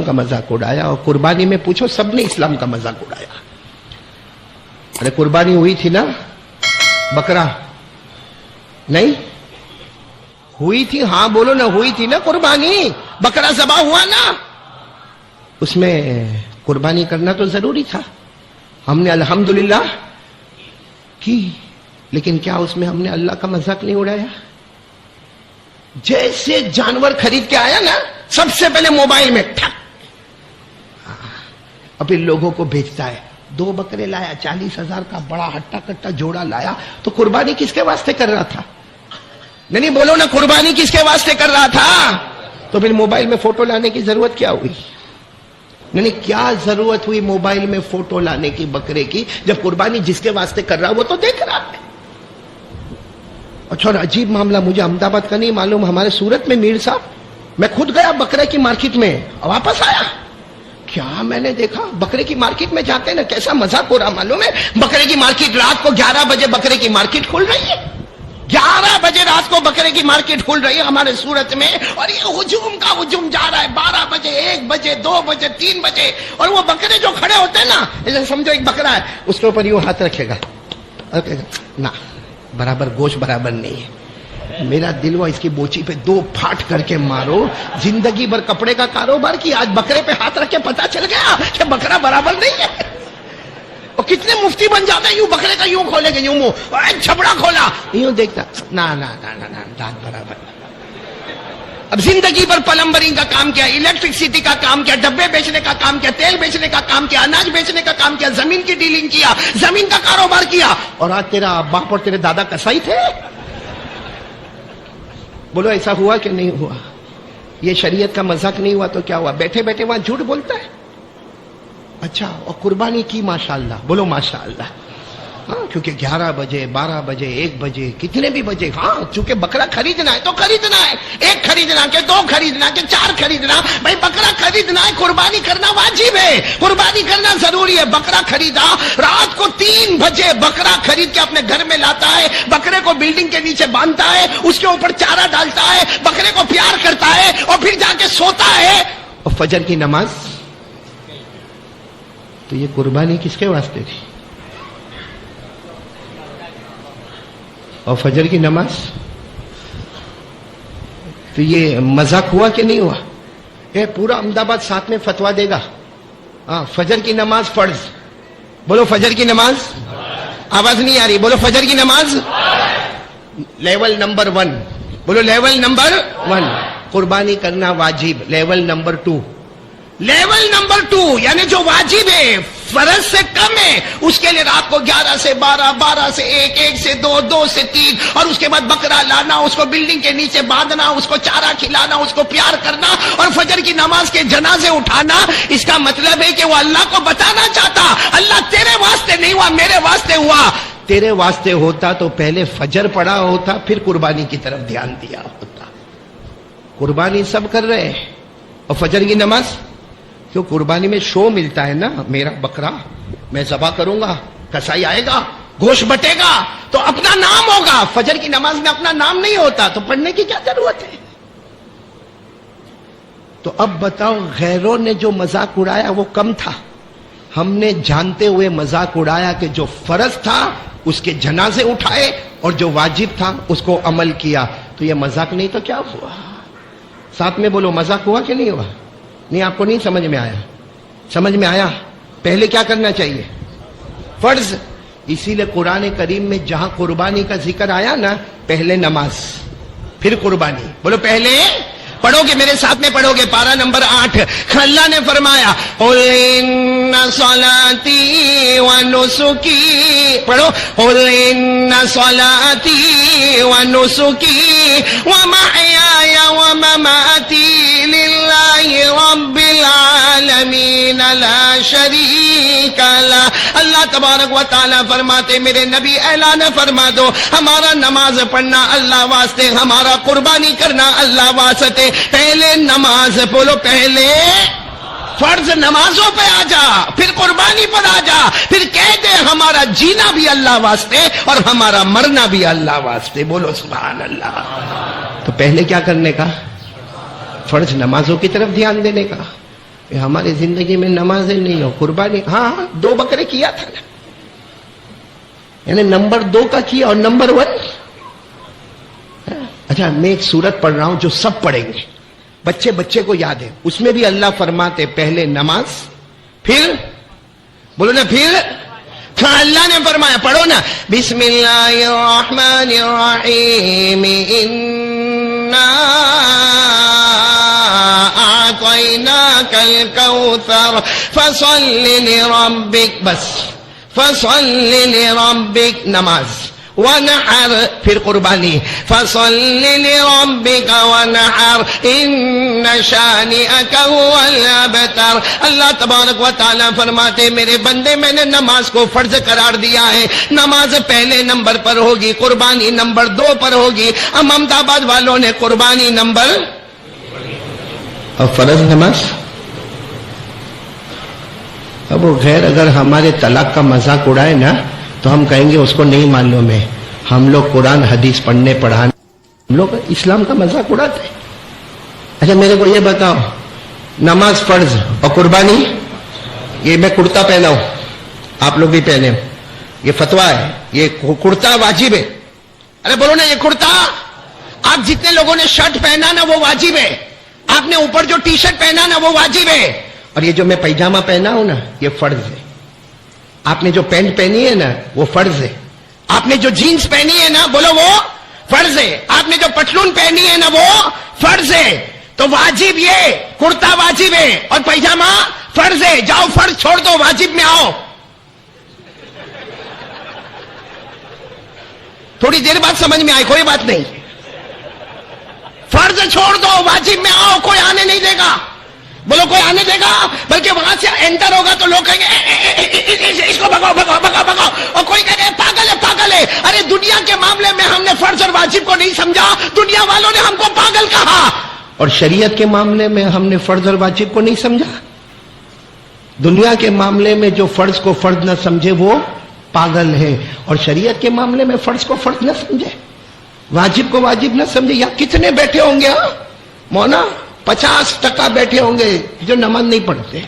کا مذاق اڑایا, اور قربانی میں پوچھو سب نے اسلام کا مذاق اڑایا. ارے قربانی ہوئی تھی نا, بکرا نہیں ہوئی تھی؟ ہاں بولو نا, ہوئی تھی نا قربانی, بکرا ذبح ہوا نا. اس میں قربانی کرنا تو ضروری تھا, ہم نے الحمدللہ کی, لیکن کیا اس میں ہم نے اللہ کا مذاق نہیں اڑایا؟ جیسے جانور خرید کے آیا نا, سب سے پہلے موبائل میں ٹھک, اب ان لوگوں کو بھیجتا ہے, 2 بکرے لایا, 40,000 کا بڑا ہٹا کٹا جوڑا لایا, تو قربانی کس کے واسطے کر رہا تھا؟ نہیں بولو نا, قربانی کس کے واسطے کر رہا تھا؟ تو پھر موبائل میں فوٹو لانے کی ضرورت کیا ہوئی؟ نہیں کیا ضرورت ہوئی موبائل میں فوٹو لانے کی بکرے کی, جب قربانی جس کے واسطے کر رہا وہ تو دیکھ رہا ہے. اچھا, اور عجیب معاملہ, مجھے احمد آباد کا نہیں معلوم, ہمارے سورت میں میر صاحب, میں خود گیا بکرے کی مارکیٹ میں, واپس آیا, کیا میں نے دیکھا بکرے کی مارکیٹ میں جاتے ہیں نا, کیسا مذاق ہو رہا معلوم ہے. بکرے کی مارکیٹ رات کو 11 بجے بکرے کی مارکیٹ کھل رہی ہے, 11 بجے رات کو بکرے کی مارکیٹ کھل رہی ہے ہمارے سورت میں, اور یہ ہجوم کا ہجوم جا رہا ہے. 12 بجے, 1 بجے, 2 بجے, 3 بجے, اور وہ بکرے جو کھڑے ہوتے ہیں نا, جیسے سمجھو ایک بکرا ہے, اس کے اوپر یوں ہاتھ رکھے گا, نہ برابر گوشت برابر نہیں ہے. میرا دل ہوا اس کی بوچی پہ 2 پھاٹ کر کے مارو. زندگی بھر کپڑے کا کاروبار کیا, آج بکرے پہ ہاتھ رکھ کے پتا چل گیا کہ بکرا برابر نہیں ہے. اور کتنے مفتی بن جاتے ہیں, یوں بکرے کا یوں کھولے گے, یوں منہ چھبڑا کھولا, یوں دیکھتا, نہ دانت برابر. اب زندگی بھر پلمبرنگ کا کام کیا, الیکٹرکسٹی کا کام کیا, ڈبے بیچنے کا کام کیا, تیل بیچنے کا کام کیا, اناج بیچنے کا کام کیا, زمین کی ڈیلنگ کیا, زمین کا کاروبار کیا, اور آج تیرا باپ اور تیرے دادا کسائی تھے. بولو ایسا ہوا کہ نہیں ہوا؟ یہ شریعت کا مذاق نہیں ہوا تو کیا ہوا؟ بیٹھے بیٹھے وہاں جھوٹ بولتا ہے. اچھا, اور قربانی کی ماشاءاللہ, بولو ماشاءاللہ. ہاں, کیونکہ 11 بجے, 12 بجے, 1 بجے, کتنے بھی بجے, ہاں چونکہ بکرا خریدنا ہے تو خریدنا ہے. 1 خریدنا کہ 2 خریدنا کہ 4 خریدنا, بھائی بکرا خریدنا ہے, قربانی کرنا واجب ہے, قربانی کرنا ضروری ہے. بکرا خریدا, رات کو 3 بجے بکرا خرید کے اپنے گھر میں لاتا ہے, بکرے کو بلڈنگ کے نیچے باندھتا ہے, اس کے اوپر چارہ ڈالتا ہے, بکرے کو پیار کرتا ہے, اور پھر جا کے سوتا ہے. اور فجر کی نماز, تو یہ قربانی کس کے واسطے تھی؟ اور فجر کی نماز, تو یہ مذاق ہوا کہ نہیں ہوا؟ پورا احمد آباد ساتھ میں فتوا دے گا. ہاں, فجر کی نماز فرض, بولو فجر کی نماز, آواز نہیں آ رہی, بولو فجر کی نماز. لیول نمبر 1, بولو لیول نمبر 1, قربانی کرنا واجب. لیول نمبر 2, لیول نمبر 2 یعنی جو واجب ہے, فرض سے کم ہے, اس کے لیے رات کو 11 سے 12, 12 سے 1, 1 سے 2, 2 سے 3, اور اس کے بعد بکرا لانا, اس کو بلڈنگ کے نیچے باندھنا, اس کو چارہ کھلانا, اس کو پیار کرنا, اور فجر کی نماز کے جنازے اٹھانا. اس کا مطلب ہے کہ وہ اللہ کو بتانا چاہتا, اللہ تیرے واسطے نہیں ہوا, میرے واسطے ہوا. تیرے واسطے ہوتا تو پہلے فجر پڑھا ہوتا, پھر قربانی کی طرف دھیان دیا ہوتا. قربانی سب کر رہے ہیں, اور فجر کی نماز کیوں؟ قربانی میں شو ملتا ہے نا, میرا بکرا میں ذبح کروں گا, کسائی آئے گا, گوشت بٹے گا, تو اپنا نام ہوگا. فجر کی نماز میں اپنا نام نہیں ہوتا, تو پڑھنے کی کیا ضرورت ہے؟ تو اب بتاؤ, غیروں نے جو مذاق اڑایا وہ کم تھا, ہم نے جانتے ہوئے مذاق اڑایا کہ جو فرض تھا اس کے جنازے اٹھائے, اور جو واجب تھا اس کو عمل کیا. تو یہ مذاق نہیں تو کیا ہوا؟ ساتھ میں بولو, مذاق ہوا کہ نہیں ہوا؟ نہیں, آپ کو نہیں سمجھ میں آیا؟ سمجھ میں آیا؟ پہلے کیا کرنا چاہیے؟ فرض. اسی لیے قرآن کریم میں جہاں قربانی کا ذکر آیا نا, پہلے نماز پھر قربانی. بولو پہلے, پڑھو گے میرے ساتھ میں, پڑھو گے پارہ نمبر 8. اللہ نے فرمایا قل ان صلاتی و نسکی, پڑھو قل ان صلاتی و نسکی و محیای و مماتی للہ رب العالمین لا شریک لہ. اللہ تبارک و تعالیٰ فرماتے, میرے نبی اعلان فرما دو, ہمارا نماز پڑھنا اللہ واسطے, ہمارا قربانی کرنا اللہ واسطے. پہلے نماز, بولو پہلے فرض نمازوں پہ آ جا, پھر قربانی پر آ جا, پھر کہہ دے ہمارا جینا بھی اللہ واسطے اور ہمارا مرنا بھی اللہ واسطے. بولو سبحان اللہ. تو پہلے کیا کرنے کا؟ فرض نمازوں کی طرف دھیان دینے کا. ہماری زندگی میں نمازیں نہیں ہو، قربانی ہاں 2 بکرے کیا تھا نا، یعنی نمبر 2 کا کیا اور نمبر 1۔ اچھا میں ایک سورت پڑھ رہا ہوں جو سب پڑھیں گے، بچے بچے کو یاد ہے، اس میں بھی اللہ فرماتے پہلے نماز، پھر بولو نا، پھر ہاں اللہ نے فرمایا، پڑھو نا، بسم اللہ الرحمن الرحیم انا اعطیناک الکوثر فصل لربک، بس فصل لربک نماز، ونحر پھر قربانی، فصل لربک ونحر ان شانئک هو الابتر۔ اللہ تبارک و تعالیٰ فرماتے میرے بندے میں نے نماز کو فرض قرار دیا ہے، نماز پہلے نمبر پر ہوگی، قربانی نمبر 2 پر ہوگی۔ ہم احمد آباد والوں نے قربانی نمبر اور فرض نماز۔ اب وہ غیر اگر ہمارے طلاق کا مذاق اڑائے نا تو ہم کہیں گے اس کو نہیں معلوم ہے، ہم لوگ قرآن حدیث پڑھنے پڑھانے، ہم لوگ اسلام کا مذاق اڑاتے ہیں۔ اچھا میرے کو یہ بتاؤ، نماز فرض اور قربانی، یہ میں کرتا پہنا ہوں، آپ لوگ بھی پہنے ہو، یہ فتویٰ ہے، یہ کرتا واجب ہے۔ ارے بولو نا، یہ کرتا آپ جتنے لوگوں نے شرٹ پہنا نا وہ واجب ہے، آپ نے اوپر جو ٹی شرٹ پہنا نا وہ واجب ہے، اور یہ جو میں پیجامہ پہنا ہوں نا یہ فرض ہے۔ آپ نے جو پینٹ پہنی ہے نا وہ فرض ہے، آپ نے جو جینز پہنی ہے نا بولو وہ فرض ہے، آپ نے جو پتلون پہنی ہے نا وہ فرض ہے۔ تو واجب یہ کرتا واجب ہے اور پیجامہ فرض ہے، جاؤ فرض چھوڑ دو، واجب میں آؤ۔ تھوڑی دیر بعد سمجھ میں آئی، کوئی بات نہیں، فرض چھوڑ دو، واجب میں آؤ، کوئی آنے نہیں دے گا، بولو کوئی آنے دے گا، بلکہ وہاں سے انٹر ہوگا تو لوگ کہیں گے اس کو بھگاؤ بھگاؤ بھگاؤ بھگاؤ، اور کوئی کہے گا پاگل ہے پاگل ہے۔ ارے دنیا کے معاملے میں ہم نے فرض اور واجب کو نہیں سمجھا، دنیا والوں نے ہم کو پاگل کہا، اور شریعت کے معاملے میں ہم نے فرض اور واجب کو نہیں سمجھا۔ دنیا کے معاملے میں جو فرض کو فرض نہ سمجھے وہ پاگل ہے، اور شریعت کے معاملے میں فرض کو فرض نہ سمجھے، واجب کو واجب نہ سمجھے۔ یا کتنے بیٹھے ہوں گے مونا، 50% بیٹھے ہوں گے جو نماز نہیں پڑھتے۔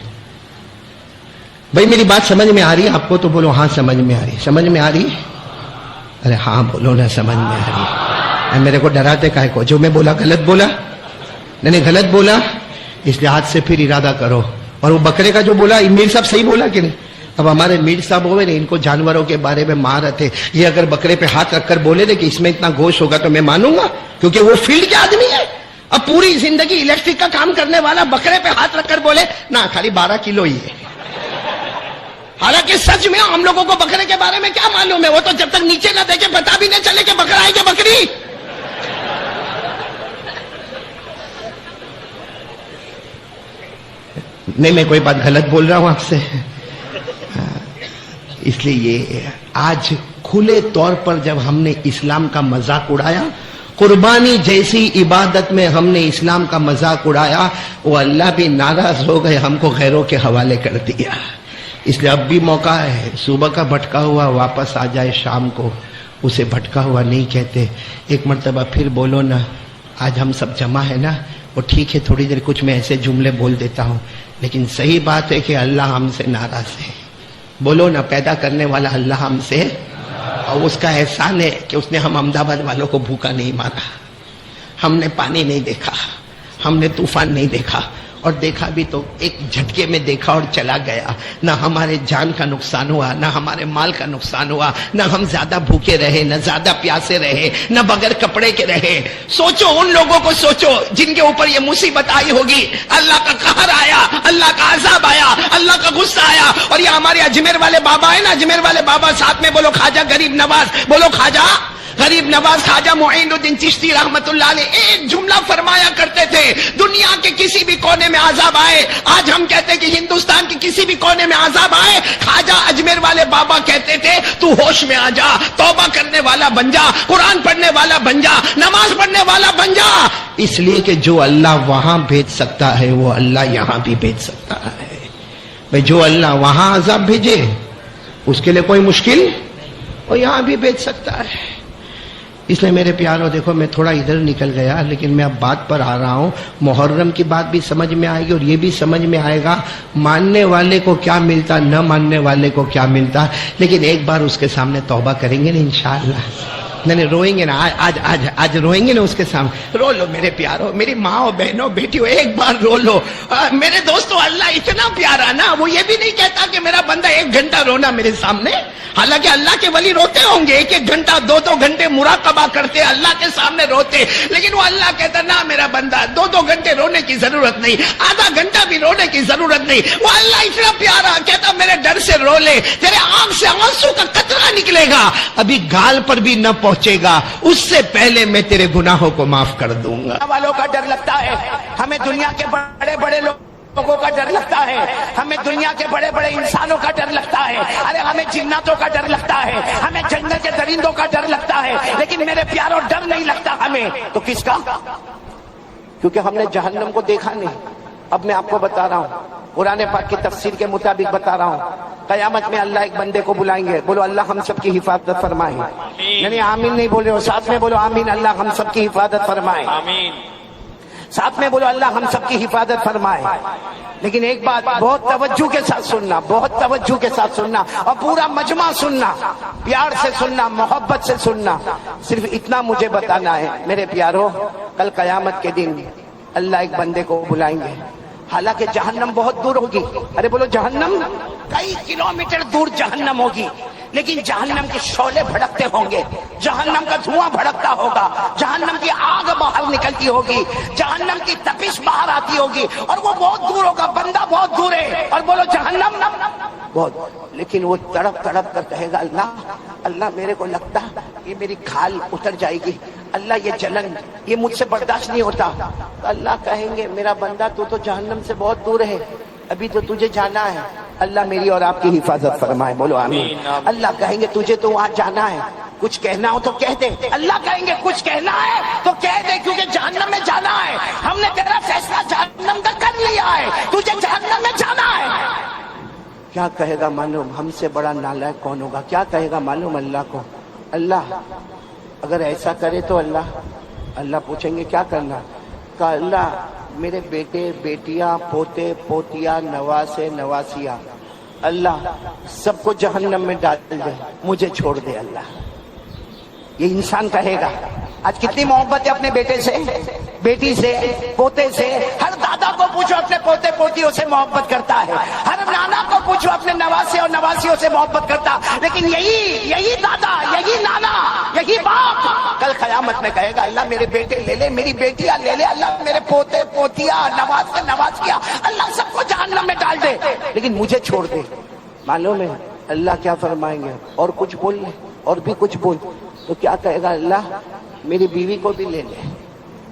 بھائی میری بات سمجھ میں آ رہی ہے آپ کو؟ تو بولو ہاں سمجھ میں آ رہی ہے، سمجھ میں آ رہی ہے؟ ارے ہاں بولو نا، سمجھ میں آ رہی ہے۔ میرے کو ڈراتے کائے کو؟ جو میں بولا غلط بولا؟ نہیں غلط بولا، اس لحاظ سے پھر ارادہ کرو۔ اور وہ بکرے کا جو بولا میر صاحب صحیح بولا کہ نہیں؟ اب ہمارے میر صاحب ہوئے نا، ان کو جانوروں کے بارے میں مہارت ہے، یہ اگر بکرے پہ ہاتھ رکھ کر بولے تھے کہ اس میں اتنا گوشت ہوگا تو میں مانوں گا، کیونکہ وہ فیلڈ کے آدمی ہے۔ اب پوری زندگی الیکٹرک کا کام کرنے والا بکرے پہ ہاتھ رکھ کر بولے نا خالی 12 کلو ہی ہے، حالانکہ سچ میں ہم لوگوں کو بکرے کے بارے میں کیا معلوم ہے؟ وہ تو جب تک نیچے نہ دیکھے پتا بھی نہیں چلے کہ بکرا ہے کہ بکری۔ نہیں میں کوئی بات غلط بول رہا ہوں آپ سے، اس لیے یہ آج کھلے طور پر جب ہم نے اسلام کا مذاق اڑایا، قربانی جیسی عبادت میں ہم نے اسلام کا مذاق اڑایا، وہ اللہ بھی ناراض ہو گئے، ہم کو غیروں کے حوالے کر دیا۔ اس لیے اب بھی موقع ہے، صبح کا بھٹکا ہوا واپس آ جائے، شام کو اسے بھٹکا ہوا نہیں کہتے۔ ایک مرتبہ پھر بولو نا، آج ہم سب جمع ہے نا، وہ ٹھیک ہے تھوڑی دیر کچھ میں ایسے جملے بول دیتا ہوں، لیکن صحیح بات ہے کہ اللہ ہم سے ناراض ہے۔ بولو نا، پیدا کرنے والا اللہ ہم سے، اور اس کا احسان ہے کہ اس نے ہم احمد آباد والوں کو بھوکا نہیں مارا، ہم نے پانی نہیں دیکھا، ہم نے طوفان نہیں دیکھا، اور دیکھا بھی تو ایک جھٹکے میں دیکھا اور چلا گیا، نہ ہمارے جان کا نقصان ہوا، نہ ہمارے مال کا نقصان ہوا، نہ ہم زیادہ بھوکے رہے، نہ زیادہ پیاسے رہے، نہ بغیر کپڑے کے رہے۔ سوچو ان لوگوں کو، سوچو جن کے اوپر یہ مصیبت آئی ہوگی، اللہ کا قہر آیا، اللہ کا عذاب آیا، اللہ کا غصہ آیا۔ اور یہ ہمارے اجمیر والے بابا ہے نا، اجمیر والے بابا ساتھ میں بولو خواجہ غریب نواز، بولو خواجہ غریب نواز، خواجہ معین الدین چشتی رحمت اللہ علیہ ایک جملہ فرمایا کرتے تھے، دنیا کے کسی بھی کونے میں عذاب آئے، آج ہم کہتے کہ ہندوستان کے کسی بھی کونے میں عذاب آئے، خواجہ اجمیر والے بابا کہتے تھے تو ہوش میں آ جا، توبہ کرنے والا بن جا، قرآن پڑھنے والا بن جا، نماز پڑھنے والا بن جا۔ اس لیے کہ جو اللہ وہاں بھیج سکتا ہے وہ اللہ یہاں بھی بھیج سکتا ہے۔ بھئی جو اللہ وہاں عذاب بھیجے اس کے لیے کوئی مشکل، وہ یہاں بھی بھیج سکتا ہے۔ اس لیے میرے پیاروں دیکھو میں تھوڑا ادھر نکل گیا، لیکن میں اب بات پر آ رہا ہوں۔ محرم کی بات بھی سمجھ میں آئے گی اور یہ بھی سمجھ میں آئے گا ماننے والے کو کیا ملتا، نہ ماننے والے کو کیا ملتا، لیکن ایک بار اس کے سامنے توبہ کریں گے نا انشاءاللہ۔ نہیں روئیں گے نا، آج روئیں گے نا اس کے سامنے۔ رو لو میرے پیاروں، میری ماں اور بہنوں بیٹیوں، ایک بار رو لو۔ میرے دوستوں، اللہ اتنا پیارا نا، وہ یہ بھی نہیں کہتا کہ میرا بندہ 1 گھنٹہ رونا میرے سامنے۔ حالانکہ اللہ کے ولی روتے ہوں گے، 1 گھنٹہ 2 گھنٹے مراقبہ کرتے، اللہ کے سامنے روتے، لیکن وہ اللہ کہتا نہ میرا بندہ 2 گھنٹے رونے کی ضرورت نہیں، آدھا گھنٹہ بھی رونے کی ضرورت نہیں۔ وہ اللہ اتنا پیارا کہتا میرے ڈر سے رو لے، تیرے آنکھ سے آنسو کا قطرہ نکلے گا، ابھی گال پر بھی نہ پہنچے گا، اس سے پہلے میں تیرے گناہوں کو معاف کر دوں گا۔ والوں کا ڈر لگتا ہے، ہمیں دنیا کے بڑے بڑے لوگوں کا ڈر لگتا ہے، ہمیں دنیا کے بڑے بڑے انسانوں کا ڈر لگتا ہے، ارے ہمیں جناتوں کا ڈر لگتا ہے، ہمیں جنگل کے درندوں کا ڈر لگتا ہے، لیکن میرے پیاروں ڈر نہیں لگتا ہمیں تو کس کا؟ کیونکہ ہم نے جہنم کو دیکھا نہیں۔ اب میں آپ کو بتا رہا ہوں، قرآن پاک کی تفسیر کے مطابق بتا رہا ہوں، قیامت میں اللہ ایک بندے کو بلائیں گے، بولو اللہ ہم سب کی حفاظت فرمائے۔ یعنی آمین نہیں بول رہے ہو، ساتھ میں بولو آمین، اللہ ہم سب کی حفاظت فرمائے۔ ساتھ میں بولو اللہ ہم سب کی حفاظت فرمائے۔ لیکن ایک بات بہت توجہ کے ساتھ سننا، بہت توجہ کے ساتھ سننا، اور پورا مجمع سننا، پیار سے سننا، محبت سے سننا۔ صرف اتنا مجھے بتانا ہے میرے پیاروں، کل قیامت کے دن اللہ ایک بندے کو بلائیں گے، حالانکہ جہنم بہت دور ہوگی، ارے بولو جہنم کئی کلومیٹر دور جہنم ہوگی، لیکن جہنم کے شعلے بھڑکتے ہوں گے، جہنم کا دھواں بھڑکتا ہوگا، جہنم کی آگ باہر نکلتی ہوگی، جہنم کی تپش باہر آتی ہوگی، اور وہ بہت دور ہوگا، بندہ بہت دور ہے، اور بولو جہنم بہت، لیکن وہ تڑپ تڑپ کر کہے گا اللہ اللہ میرے کو لگتا یہ میری کھال اتر جائے گی، اللہ یہ جلن یہ مجھ سے برداشت نہیں ہوتا۔ تو اللہ کہیں گے میرا بندہ تو جہنم سے بہت دور ہے، ابھی تو تجھے جانا ہے، اللہ میری اور آپ کی حفاظت فرمائے، بولو آمین۔ اللہ کہیں گے تجھے تو وہاں جانا ہے، کچھ کہنا ہو تو کہہ دے، اللہ کہیں گے کچھ کہنا ہے تو کہہ دے، کیونکہ جہنم میں جانا ہے، ہم نے تیرا فیصلہ جہنم کا کر لیا ہے، تجھے جہنم میں جانا ہے۔ کیا کہے گا معلوم؟ ہم سے بڑا نالائق کون ہوگا؟ کیا کہے گا معلوم اللہ کو؟ اللہ اگر ایسا کرے تو اللہ پوچھیں گے کیا کرنا؟ کہا اللہ میرے بیٹے بیٹیاں پوتے پوتیاں نواسے نواسیاں اللہ سب کو جہنم میں ڈال دے، مجھے چھوڑ دے اللہ۔ یہ انسان کہے گا۔ آج کتنی محبت ہے اپنے بیٹے سے، بیٹی سے، پوتے سے، ہر دادا کو پوچھو اپنے پوتے پوتیوں سے محبت کرتا ہے، ہر نانا کو پوچھو اپنے نواسے اور نواسیوں سے محبت کرتا، لیکن یہی دادا، یہی نانا، یہی باپ کل قیامت میں کہے گا اللہ میرے بیٹے لے لے، میری بیٹیاں لے لے، اللہ میرے پوتے پوتیاں نواسے نواسیاں اللہ سب کو جہنم میں ڈال دے، لیکن مجھے چھوڑ دے۔ معلوم ہے اللہ کیا فرمائیں گے؟ اور کچھ بول لے، اور بھی کچھ بول، تو کیا کہے گا اللہ میری بیوی کو بھی لے لے،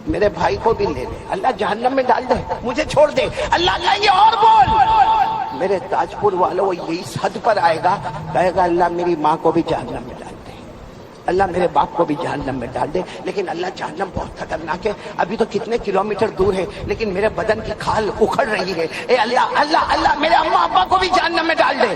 میرے بھائی کو بھی لے لے، اللہ جہنم میں ڈال دے، مجھے چھوڑ دے۔ اللہ کہیں گے اور بول، میرے تاج پور والوں وہ یہی حد پر آئے گا، کہے گا اللہ میری ماں کو بھی جہنم میں ڈال دے، اللہ میرے باپ کو بھی جہنم میں ڈال دے، لیکن اللہ جہنم بہت خطرناک ہے، ابھی تو کتنے کلومیٹر دور ہے، لیکن میرے بدن کی کھال اکھڑ رہی ہے، اے اللہ اللہ اللہ میرے اماں ابا کو بھی جہنم میں ڈال دے۔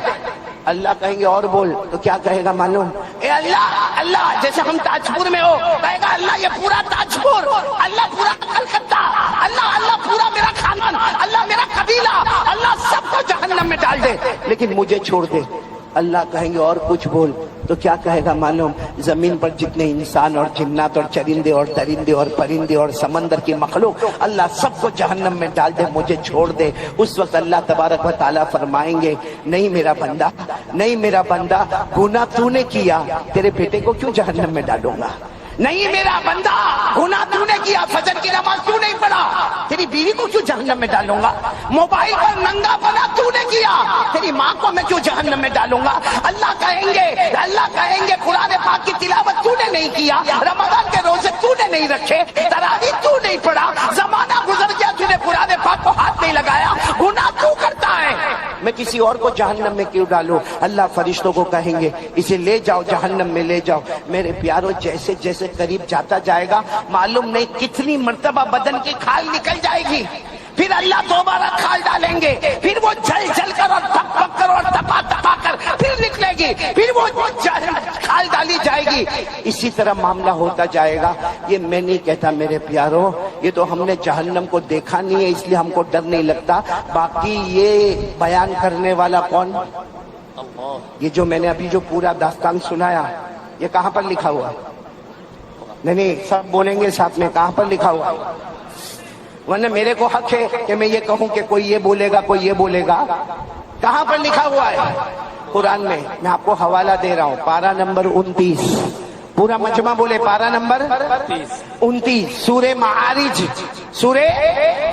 اللہ کہیں گے اور بول، تو کیا کہے گا معلوم؟ اے اللہ اللہ جیسے ہم تاج پور میں ہو، کہے گا اللہ یہ پورا تاج پور، اللہ پورا کلکتہ، اللہ اللہ پورا میرا خاندان، اللہ میرا قبیلہ، اللہ سب کو جہنم میں ڈال دے، لیکن مجھے چھوڑ دے۔ اللہ کہیں گے اور کچھ بول، تو کیا کہے گا معلوم؟ زمین پر جتنے انسان اور جنات اور چرندے اور درندے اور پرندے اور سمندر کی مخلوق اللہ سب کو جہنم میں ڈال دے، مجھے چھوڑ دے۔ اس وقت اللہ تبارک و تعالیٰ فرمائیں گے نہیں میرا بندہ، نہیں میرا بندہ، گناہ تو نے کیا، تیرے بیٹے کو کیوں جہنم میں ڈالوں گا؟ نہیں میرا بندہ، گناہ تو نے کیا، فجر کی نماز تو نہیں پڑھا، تیری بیوی کو کیوں جہنم میں ڈالوں گا؟ موبائل پر ننگا بنا تو نے کیا، تیری ماں کو میں کیوں جہنم میں ڈالوں گا؟ اللہ کہیں گے قرآن پاک کی تلاوت تو نے نہیں کیا، رمضان کے روزے تو نے نہیں رکھے، تراویح تو نہیں پڑھا، زمانہ گزر گیا تو نے قرآن پاک کو ہاتھ نہیں لگایا، گناہ تو کرتا ہے، میں کسی اور کو جہنم میں کیوں ڈالوں؟ اللہ فرشتوں کو کہیں گے اسے لے جاؤ جہنم میں لے جاؤ۔ میرے پیاروں جیسے جیسے قریب جاتا جائے گا معلوم نہیں کتنی مرتبہ بدن کی کھال نکل جائے گی، پھر اللہ دوبارہ کھال ڈالیں گے، پھر وہ جل جل کر اور پک پک کر اور تپا تپا کر پھر نکلے گی۔ گی، پھر وہ کھال ڈالی جائے گی، اسی طرح معاملہ ہوتا جائے گا. یہ میں نہیں کہتا میرے پیاروں، یہ تو ہم نے جہنم کو دیکھا نہیں ہے اس لیے ہم کو ڈر نہیں لگتا. باقی یہ بیان کرنے والا کون؟ یہ جو میں نے ابھی جو پورا داستان سنایا یہ کہاں پر لکھا ہوا؟ نہیں سب بولیں گے ساتھ میں، کہاں پر لکھا ہوا؟ ورنہ میرے کو حق ہے کہ میں یہ کہوں کہ کوئی یہ بولے گا کوئی یہ بولے گا. کہاں پر لکھا ہوا ہے؟ قرآن میں. میں آپ کو حوالہ دے رہا ہوں، پارہ نمبر 29. پورا مجمع بولے، پارہ نمبر 29 سورہ معارج. سورہ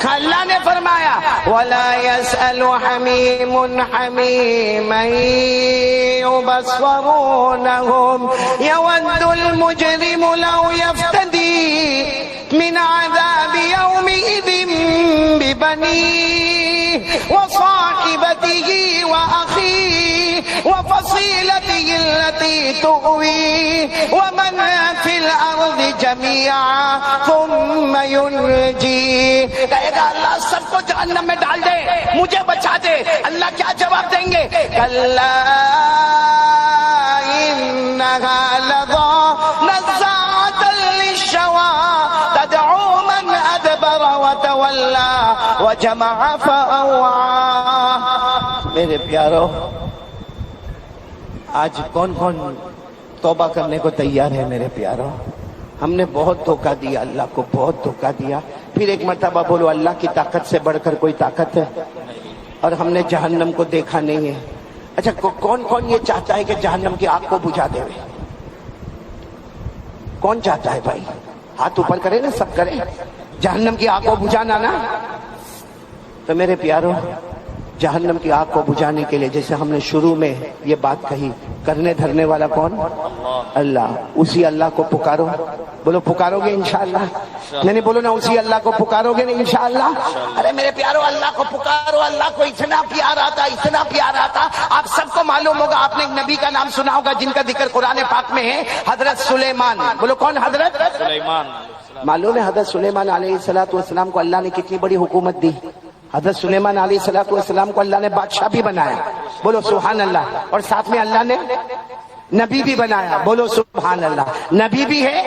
اللہ نے فرمایا وَلَا يَسْأَلُ حَمِيمٌ حَمِيمًا يُبَصَّرُونَهُمْ يَوَدُّ الْمُجْرِمُ لَوْ يَفْتَدِي مِنْ عَذَابِ يَوْمِئِذٍ بِبَنِيهِ وَصَاحِبَتِهِ وَأَخِيهِ وَفَصِيلَتِهِ الَّتِي تُؤْوِيهِ وَمَنْ فِي الْأَرْضِ جَمِيعًا ثُمَّ يُنْجِيهِ. کہے گا اللہ سب کو جہنم میں ڈال دے مجھے بچا دے. اللہ کیا جواب دیں گے؟ کَلَّا إِنَّهَا لَظَى نَزَّاعَةً لِلشَّوَىٰ تَدْعُو مَنْ أَدْبَرَ وَتَوَلَّىٰ وَجَمَعَ فَأَوْعَىٰ. میرے پیارو، آج کون کون توبہ کرنے کو تیار ہے؟ میرے پیارو، ہم نے بہت دھوکہ دیا اللہ کو، بہت دھوکہ دیا. پھر ایک مرتبہ بولو اللہ کی طاقت سے بڑھ کر کوئی طاقت ہے؟ اور ہم نے جہنم کو دیکھا نہیں ہے. اچھا کون کون یہ چاہتا ہے کہ جہنم کی آگ کو بجھا دے؟ کون چاہتا ہے بھائی؟ ہاتھ اوپر کرے نا، سب کرے. جہنم کی آگ کو بجھانا نا. تو میرے پیارو، جہنم کی آگ کو بجھانے کے لیے جیسے ہم نے شروع میں یہ بات کہی، کرنے دھرنے والا کون؟ اللہ. اسی اللہ کو پکارو. بولو پکارو گے انشاءاللہ؟ نہیں بولو نا، اسی اللہ کو پکارو گے نا انشاءاللہ؟ ارے میرے پیارو، اللہ کو پکارو. اللہ کو اتنا پیارا تھا، اتنا پیارا تھا. آپ سب کو معلوم ہوگا، آپ نے ایک نبی کا نام سنا ہوگا جن کا ذکر قرآن پاک میں ہے، حضرت سلیمان. بولو کون؟ حضرت سلیمان. معلوم ہے حضرت سلیمان علیہ السلام کو اللہ نے کتنی بڑی حکومت دی؟ حضرت سلیمان علیہ السلام کو اللہ نے بادشاہ بھی بنایا. بولو سبحان اللہ. اور ساتھ میں اللہ نے نبی بھی بنایا. بولو سبحان اللہ. نبی بھی ہے،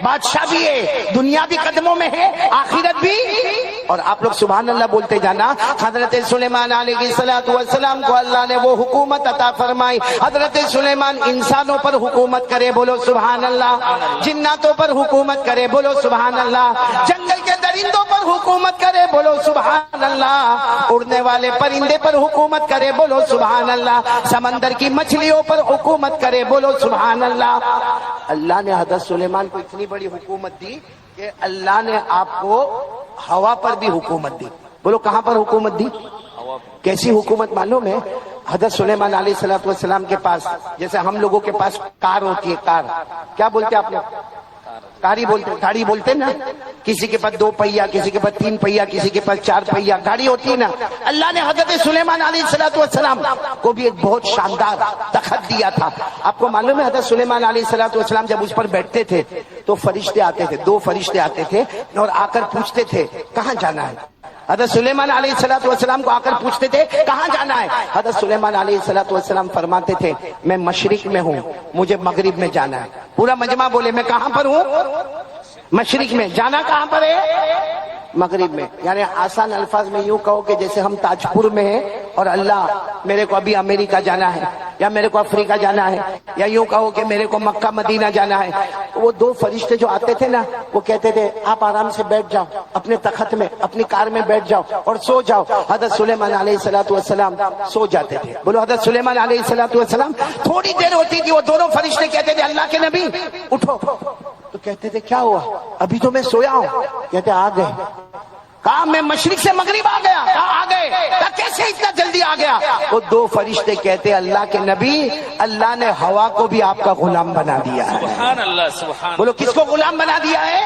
بادشاہ بھی ہے، دنیا بھی قدموں میں ہے، آخرت بھی. اور آپ لوگ سبحان اللہ بولتے جانا. حضرت سلیمان علیہ السلام کو اللہ نے وہ حکومت عطا فرمائی. حضرت سلیمان انسانوں پر حکومت کرے. بولو سبحان اللہ. جناتوں پر حکومت کرے. بولو سبحان اللہ. جنگل کے درندوں پر حکومت کرے. بولو سبحان اللہ. اڑنے والے پرندے پر حکومت کرے. بولو سبحان اللہ. سمندر کی مچھلیوں پر حکومت کرے. بولو سبحان اللہ. اللہ نے حضرت سلیمان کو اتنی بڑی حکومت دی کہ اللہ نے آپ کو ہوا پر بھی حکومت دی. بولو کہاں پر حکومت دی؟ کیسی حکومت معلوم ہے؟ حضرت سلیمان علیہ السلام کے پاس جیسے ہم لوگوں کے پاس کار ہوتی ہے. کار کیا بولتے ہیں آپ لوگ؟ گاڑی بولتے، گاڑی بولتے نا. کسی کے پاس 2 پہیا، کسی کے پاس 3 پہیا، کسی کے پاس 4 پہیا گاڑی ہوتی ہے نا. اللہ نے حضرت سلیمان علیہ السلام کو بھی ایک بہت شاندار تخت دیا تھا. آپ کو معلوم ہے حضرت سلیمان علیہ السلام جب اس پر بیٹھتے تھے تو فرشتے آتے تھے، 2 فرشتے آتے تھے اور آ کر پوچھتے تھے کہاں جانا ہے. حضرت سلیمان علیہ السلام کو آ کر پوچھتے تھے کہاں جانا ہے. حضرت سلیمان علیہ السلام فرماتے تھے میں مشرق میں ہوں، مجھے مغرب میں جانا ہے. پورا مجمع بولے میں کہاں پر ہوں؟ مشرق میں. جانا کہاں پر ہے؟ مغرب میں. یعنی آسان الفاظ میں یوں کہو کہ جیسے ہم تاج پور میں ہیں اور اللہ میرے کو ابھی امریکہ جانا ہے یا میرے کو افریقہ جانا ہے، یا یوں کہو کہ میرے کو مکہ مدینہ جانا ہے. وہ 2 فرشتے جو آتے تھے نا وہ کہتے تھے آپ آرام سے بیٹھ جاؤ اپنے تخت میں، اپنی کار میں بیٹھ جاؤ اور سو جاؤ. حضرت سلیمان علیہ السلام سو جاتے تھے. بولو حضرت سلیمان علیہ السلام تھوڑی دیر ہوتی تھی وہ دونوں فرشتے کہتے تھے اللہ کے نبی اٹھو. تو کہتے تھے کیا ہوا؟ ابھی تو میں سویا ہوں. کہتے آ گئے. کہا میں مشرق سے مغرب آ گیا. کہا آ گئے. کہا کیسے اتنا جلدی آ گیا؟ وہ 2 فرشتے کہتے اللہ کے نبی اللہ نے ہوا کو بھی آپ کا غلام بنا دیا ہے. سبحان اللہ. سبحان. بولو کس کو غلام بنا دیا ہے؟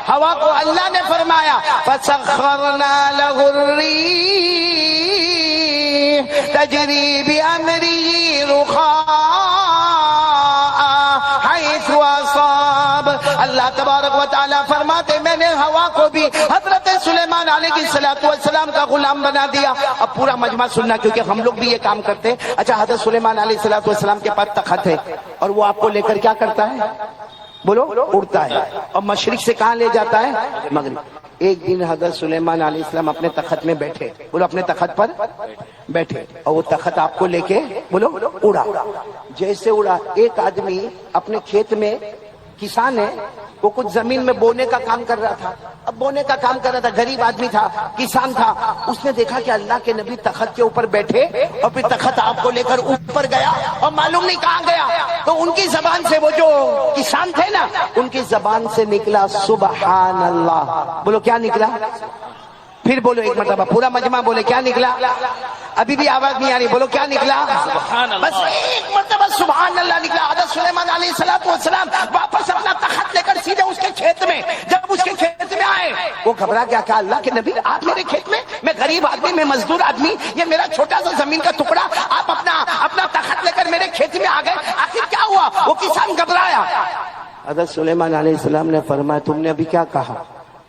ہوا کو. اللہ نے فرمایا فَسَخَّرْنَا لَهُ الرِّيحَ تَجْرِي بِأَمْرِهِ رُخَاءً حَيْثُ أَصَابَ. اللہ تبارک و تعالیٰ فرماتے میں نے ہوا کو بھی حضرت سلیمان علیہ السلام کا غلام بنا دیا. اب پورا مجمع سننا کیونکہ ہم لوگ بھی یہ کام کرتے ہیں. اچھا حضرت سلیمان علیہ السلام کے پاس تخت ہے اور وہ آپ کو لے کر کیا کرتا ہے؟ بولو اڑتا ہے. اور مشرق سے کہاں لے جاتا ہے؟ مغرب. ایک دن حضرت سلیمان علیہ السلام اپنے تخت میں بیٹھے, بولو اپنے تخت پر بیٹھے, اور وہ تخت آپ کو لے کے بولو اڑا. جیسے اڑا, ایک آدمی اپنے کھیت میں, کسان ہے, وہ کچھ زمین میں بونے کا کام کر رہا تھا. اب بونے کا کام کر رہا تھا, غریب آدمی تھا, کسان تھا. اس نے دیکھا کہ اللہ کے نبی تخت کے اوپر بیٹھے اور پھر تخت آپ کو لے کر اوپر گیا اور معلوم نہیں کہاں گیا. تو ان کی زبان سے, وہ جو کسان تھے نا, ان کی زبان سے نکلا سبحان اللہ. بولو کیا نکلا؟ پھر بولو ایک مرتبہ, پورا مجمع بولے کیا نکلا؟ ابھی بھی آواز نہیں آ رہی, بولو کیا نکلا؟ بس ایک مرتبہ سبحان اللہ نکلا. حضرت سلیمان علیہ السلام واپس اپنا تخت لے کر سیدھے اس کے کھیت میں, جب اس کے کھیت میں آئے وہ گھبرا گیا. کہا اللہ کے نبی آپ میرے کھیت میں غریب آدمی, میں مزدور آدمی, یہ میرا چھوٹا سا زمین کا ٹکڑا, آپ اپنا تخت لے کر میرے کھیت میں آ گئے, آخر کیا ہوا؟ وہ کسان گھبرایا. حضرت سلیمان علیہ السلام نے فرمایا تم نے ابھی کیا کہا؟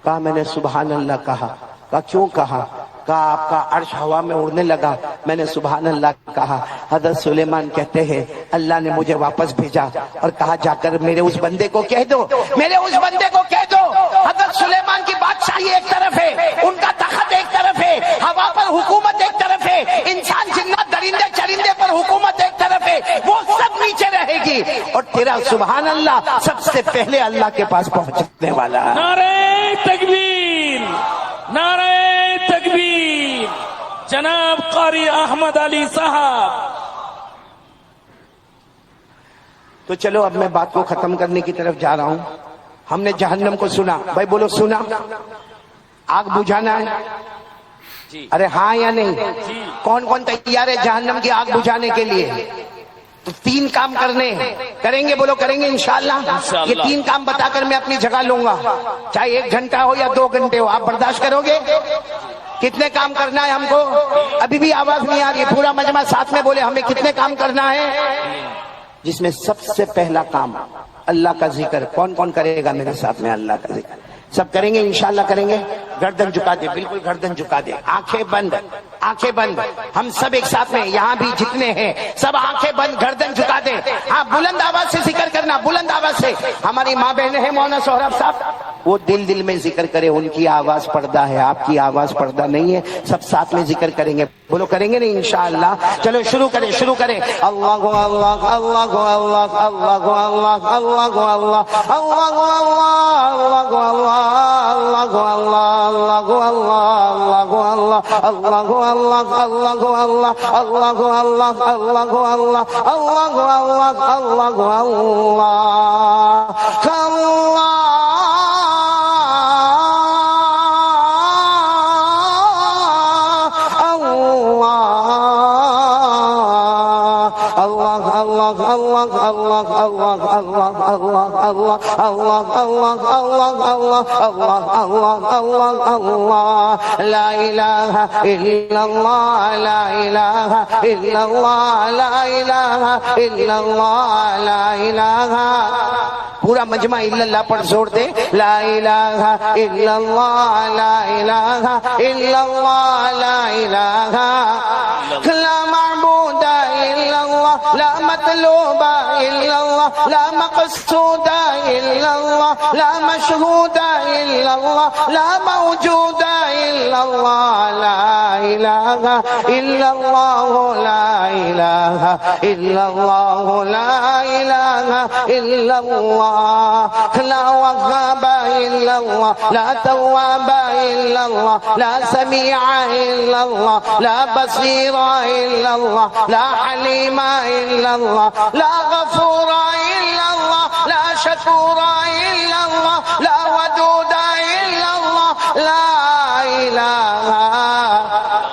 کہا میں نے سبحان اللہ کہا. کہا کیوں کہا؟ کہا آپ کا عرش ہوا میں اڑنے لگا, میں نے سبحان اللہ کہا. حضرت سلیمان کہتے ہیں اللہ نے مجھے واپس بھیجا اور کہا جا کر میرے اس بندے کو کہہ دو, میرے اس بندے کو کہہ دو. حضرت سلیمان کی بادشاہی ایک طرف ہے, ان کا تخت ایک طرف ہے, ہوا پر حکومت ایک طرف ہے, انسان جنات درندے چرندے پر حکومت ایک طرف ہے, وہ سب نیچے رہے گی, اور تیرا سبحان اللہ سب سے پہلے اللہ کے پاس پہنچنے والا. نعرہ تکبیر, نعرہ تکبیر. جناب قاری احمد علی صاحب. تو چلو اب میں بات کو ختم کرنے کی طرف جا رہا ہوں. ہم نے جہنم کو سنا, بھائی بولو سنا. آگ بجھانا ہے, ارے ہاں یا نہیں؟ کون کون تیار ہے جہنم کی آگ بجھانے کے لیے؟ تو 3 کام کرنے ہیں, کریں گے؟ بولو کریں گے انشاءاللہ. یہ 3 کام بتا کر میں اپنی جگہ لوں گا, چاہے 1 گھنٹہ ہو یا 2 گھنٹے ہو. آپ برداشت کرو گے؟ کتنے کام کرنا ہے ہم کو؟ ابھی بھی آواز نہیں آ رہی, پورا مجمع ساتھ میں بولے ہمیں کتنے کام کرنا ہے. جس میں سب سے پہلا کام اللہ کا ذکر. کون کون کرے گا میرے ساتھ میں اللہ کا ذکر؟ سب کریں گے انشاءاللہ کریں گے. گردن جھکا دے, بالکل گردن جھکا دے, آنکھیں بند, آنکھیں بند. ہم سب ایک ساتھ میں, یہاں بھی جتنے ہیں سب آنکھیں بند, گردن جھکا دے. ہاں بلند آواز سے ذکر کرنا, بلند آواز سے. ہماری ماں بہنیں ہیں مولانا سہراب صاحب, وہ دل میں ذکر کرے, ان کی آواز پردہ ہے, آپ کی آواز پردہ نہیں ہے. سب ساتھ میں ذکر کریں گے, بولو کریں گے نہیں انشاءاللہ. چلو شروع کریں, شروع کریں. اللہ اللہ اللہ اللہ اللہ اللہ اللہ اللہ اللہ لا الہ الا اللہ, لا الہ الا اللہ, لا الہ الا اللہ, لا الہ. پورا مجمع الا اللہ پر زور دے. لا الہ الا اللہ, لا الہ الا اللہ, لا الہ. لا معبود الا اللہ, لا مطلوب الا اللہ, لا مقصود الا اللہ, لا مشہود الا اللہ, لا موجود الا اللہ, لا الہ الا اللہ, لا الہ الا اللہ, لا الہ الا اللہ. لا وهاب الا اللہ, لا تواب الا اللہ, لا سمیع الا اللہ, لا بصیر الا اللہ, لا حلیم الا اللہ, لا غفور الا اللہ, لا شکور الا اللہ, لا ودود الا اللہ, لا الہ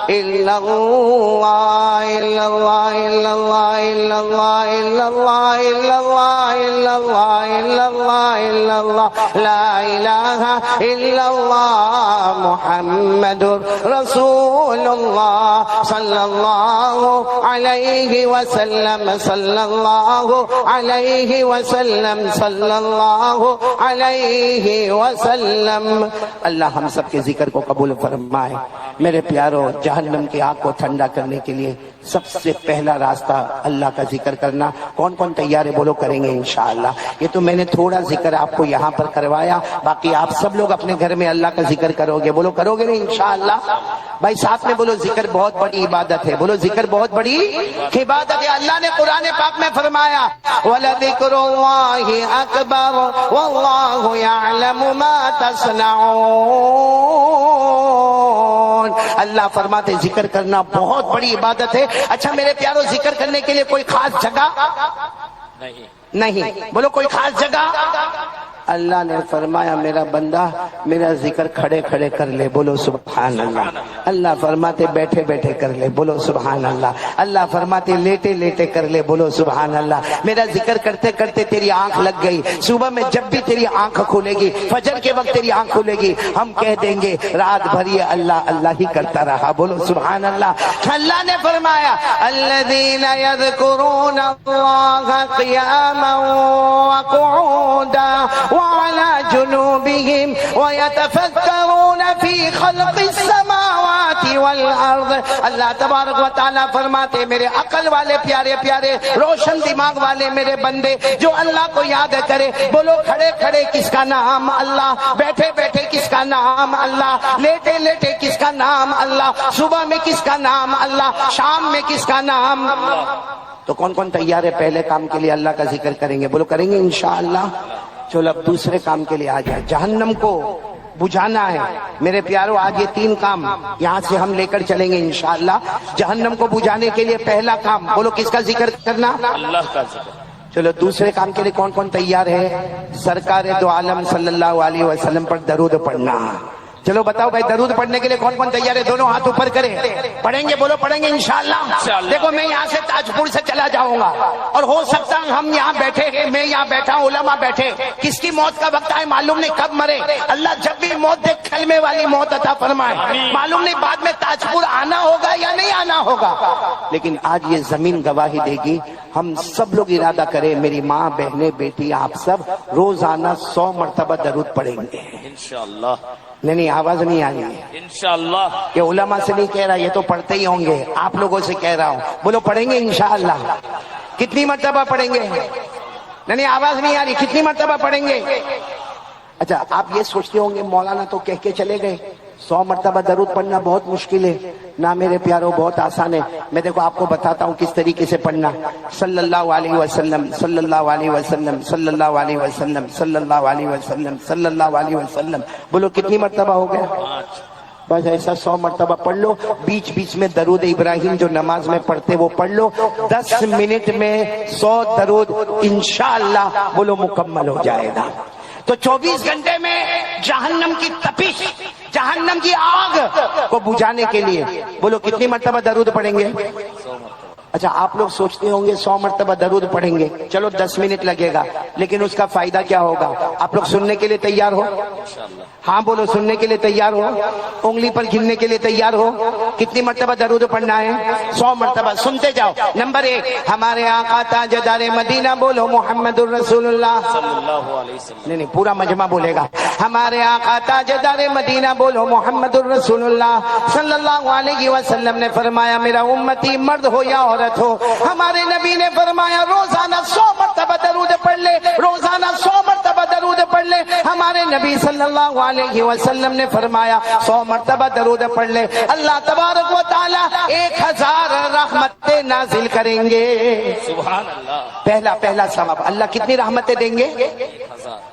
الا إلا الله إلا الله إلا الله إلا الله إلا الله إلا الله إلا الله إلا الله إلا الله لا إله إلا الله محمد رسول الله صلى الله عليه وسلم صلى الله عليه وسلم صلى الله عليه وسلم. اللہ ہم سب کے ذکر کو قبول فرمائے. میرے پیارو، جہنم کی آگ کو ٹھنڈا کرنے کے لیے سب سے پہلا راستہ اللہ کا ذکر کرنا. کون کون تیار ہے؟ بولو کریں گے انشاءاللہ. یہ تو میں نے تھوڑا ذکر آپ کو یہاں پر کروایا، باقی آپ سب لوگ اپنے گھر میں اللہ کا ذکر کرو گے. بولو کرو گے نا انشاءاللہ؟ بھائی ساتھ میں بولو ذکر بہت بڑی عبادت ہے. بولو ذکر بہت بڑی عبادت ہے. اللہ نے قرآن پاک میں فرمایا وَلَذِكْرُ اللَّهِ أَكْبَرُ وَاللَّهُ يَعْلَمُ مَا تَصْنَعُونَ. اللہ فرماتے ذکر کرنا بہت بڑی عبادت ہے. اچھا میرے پیارو، ذکر کرنے کے لیے کوئی خاص جگہ نہیں. بولو کوئی خاص جگہ. اللہ نے فرمایا میرا بندہ میرا ذکر کھڑے کھڑے کر لے. بولو سبحان اللہ. اللہ فرماتے بیٹھے بیٹھے کر لے. بولو سبحان اللہ. اللہ فرماتے لیٹے لیٹے کر لے. بولو سبحان اللہ. میرا ذکر کرتے کرتے تیری آنکھ لگ گئی. صبح میں جب بھی تیری آنکھ کھلے گی، فجر کے وقت تیری آنکھ کھلے گی، ہم کہہ دیں گے رات بھر یہ اللہ اللہ ہی کرتا رہا. بولو سبحان اللہ. اللہ نے فرمایا الذین یذکرون اللہ قیاما وقعودا وعلى جنوبهم ويتفكرون في خلق السماوات والارض. اللہ تبارک و تعالیٰ فرماتے میرے عقل والے پیارے پیارے روشن دماغ والے میرے بندے جو اللہ کو یاد کرے. بولو کھڑے کھڑے کس کا نام اللہ، بیٹھے بیٹھے کس کا نام اللہ، لیٹے لیٹے کس کا نام اللہ، صبح میں کس کا نام اللہ، شام میں کس کا نام. تو کون کون تیار ہے پہلے کام کے لیے اللہ کا ذکر کریں گے؟ بولو کریں گے انشاءاللہ. چلو اب دوسرے کام کے لیے آ جائے. جہنم کو بجھانا ہے میرے پیارو. آج یہ 3 کام یہاں سے ہم لے کر چلیں گے انشاءاللہ. جہنم کو بجھانے کے لیے پہلا کام، بولو کس کا ذکر کرنا؟ اللہ کا ذکر. چلو دوسرے کام کے لیے کون کون تیار ہے؟ سرکار دو عالم صلی اللہ علیہ وسلم پر درود پڑھنا. چلو بتاؤ بھائی درود پڑھنے کے لیے کون کون تیار ہے؟ دونوں ہاتھ اوپر کریں. پڑھیں گے؟ بولو پڑھیں گے انشاءاللہ. دیکھو میں یہاں سے تاج پور سے چلا جاؤں گا اور ہو سکتا ہے ہم یہاں بیٹھے ہیں، میں یہاں بیٹھا ہوں، علماء بیٹھے، کس کی موت کا وقت آئے معلوم نہیں، کب مرے. اللہ جب بھی موت دے کلمے والی موت عطا فرمائے. معلوم نہیں بعد میں تاج پور آنا ہوگا یا نہیں آنا ہوگا، لیکن آج یہ زمین گواہی دے گی. ہم سب لوگ ارادہ کریں، میری ماں بہنیں بیٹی آپ سب روزانہ 100 مرتبہ درود پڑھیں گے انشاءاللہ. نہیں آواز نہیں آ رہی ہے انشاءاللہ. یہ علماء سے نہیں کہہ رہا، یہ تو پڑھتے ہی ہوں گے، آپ لوگوں سے کہہ رہا ہوں. بولو پڑھیں گے انشاءاللہ. کتنی مرتبہ پڑھیں گے؟ نہیں آواز نہیں آ رہی. کتنی مرتبہ پڑھیں گے؟ اچھا آپ یہ سوچتے ہوں گے مولانا تو کہہ کے چلے گئے 100 مرتبہ درود پڑھنا بہت مشکل ہے. نہ میرے پیاروں بہت آسان ہے. میں دیکھو آپ کو بتاتا ہوں کس طریقے سے پڑھنا. صلی اللہ علیہ وسلم صلی اللہ علیہ وسلم صلی اللہ علیہ وسلم صلی اللہ علیہ وسلم صلی اللہ علیہ وسلم. بولو کتنی مرتبہ ہو گیا؟ بس ایسا 100 مرتبہ پڑھ لو. بیچ بیچ میں درود ابراہیم جو نماز میں پڑھتے وہ پڑھ لو. 10 منٹ میں 100 درود انشاءاللہ بولو مکمل ہو جائے گا. تو 24 گھنٹے میں جہنم کی تپش، جہنم کی آگ کو بجھانے کے لیے بولو کتنی مرتبہ درود پڑھیں گے؟ اچھا آپ لوگ سوچتے ہوں گے 100 مرتبہ درود پڑھیں گے، چلو 10 منٹ لگے گا، لیکن اس کا فائدہ کیا ہوگا؟ آپ لوگ سننے کے لیے تیار ہو؟ ہاں بولو سننے کے لیے تیار ہو؟ انگلی پر گننے کے لیے تیار ہو؟ کتنی مرتبہ درود پڑھنا ہے؟ 100 مرتبہ. سنتے جاؤ. نمبر 1 ہمارے آقا تاجدار مدینہ بولو محمد الرسول اللہ صلی اللہ علیہ وسلم. نہیں پورا مجمع بولے گا. ہمارے آقا تاجدار مدینہ بولو محمد الرسول اللہ صلی اللہ علیہ وسلم نے فرمایا میرا امتی مرد ہو یا عورت ہو، ہمارے نبی نے فرمایا روزانہ 100 مرتبہ درود پڑھ لے، روزانہ 100 مرتبہ درود پڑھ لے. ہمارے نبی صلی اللہ علیہ وسلم نے فرمایا 100 مرتبہ درود پڑھ لے اللہ تبارک و تعالی 1000 رحمتیں نازل کریں گے. سبحان اللہ. پہلا ثواب اللہ کتنی رحمتیں دیں گے؟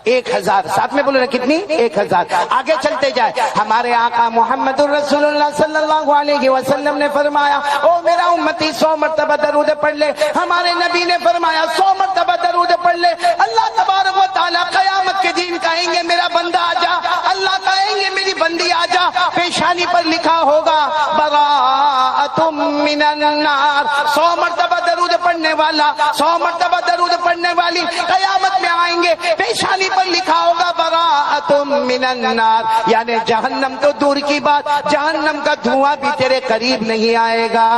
1000. ساتھ میں بولو نا کتنی؟ 1000. آگے چلتے جائے. ہمارے آقا محمد الرسول اللہ صلی اللہ علیہ وسلم نے فرمایا او میرا امتی 100 مرتبہ درود پڑھ لے. ہمارے نبی نے فرمایا 100 مرتبہ درود پڑھ لے اللہ تبارک و تعالی قیامت کے دن کہیں گے میرا بندہ آجا اللہ کہیں گے میری بندی آجا، پیشانی پر لکھا ہوگا براءۃ من النار. 100 مرتبہ درود پڑھنے والا، 100 مرتبہ درود پڑھنے والی قیامت میں آئیں گے، پیشانی پر لکھا ہوگا براءۃ من النار، یعنی جہنم تو دور کی بات، جہنم کا دھواں بھی تیرے قریب نہیں آئے گا.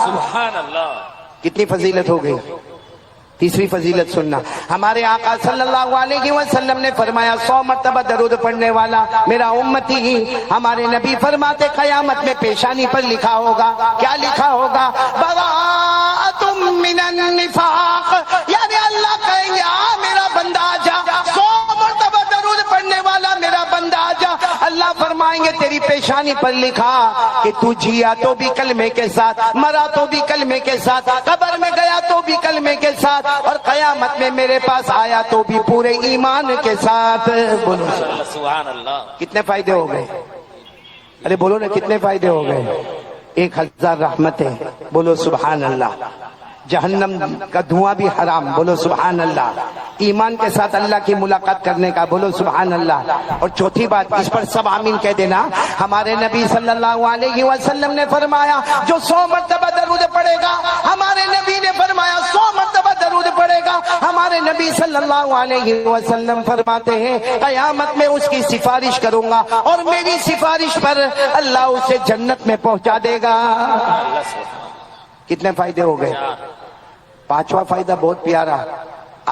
سبحان اللہ. کتنی فضیلت ہو گئی. تیسری فضیلت سننا، ہمارے آقا صلی اللہ علیہ وسلم نے فرمایا 100 مرتبہ درود پڑھنے والا میرا امتی، ہمارے نبی فرماتے قیامت میں پیشانی پر لکھا ہوگا، کیا لکھا ہوگا؟ براءۃ من النفاق، یعنی اللہ کہیں گے آ میرا بندہ آجا، 100 مرتبہ درود پڑھنے والا میرا بندہ آجا. اللہ فرمائیں گے تیری پیشانی پر لکھا کہ تو جیا تو بھی کلمے کے ساتھ، مرا تو بھی کلمے کے ساتھ، قبر میں گیا تو بھی کلمے کے ساتھ، اور قیامت میں میرے پاس آیا تو بھی پورے ایمان کے ساتھ. بولو سبحان اللہ. کتنے فائدے ہو گئے؟ ارے بولو نا کتنے فائدے ہو گئے؟ 1000 رحمتیں. بولو سبحان اللہ. جہنم کا دھواں بھی حرام. بولو سبحان اللہ. ایمان کے ساتھ اللہ کی ملاقات کرنے کا. بولو سبحان اللہ. اور چوتھی بات، اس پر سب آمین کہہ دینا، ہمارے نبی صلی اللہ علیہ وسلم نے فرمایا جو 100 مرتبہ درود پڑھے گا، ہمارے نبی نے فرمایا 100 مرتبہ درود پڑھے گا، ہمارے نبی صلی اللہ علیہ وسلم فرماتے ہیں قیامت میں اس کی سفارش کروں گا اور میری سفارش پر اللہ اسے جنت میں پہنچا دے گا. کتنے فائدے ہو گئے؟ 5واں فائدہ بہت پیارا.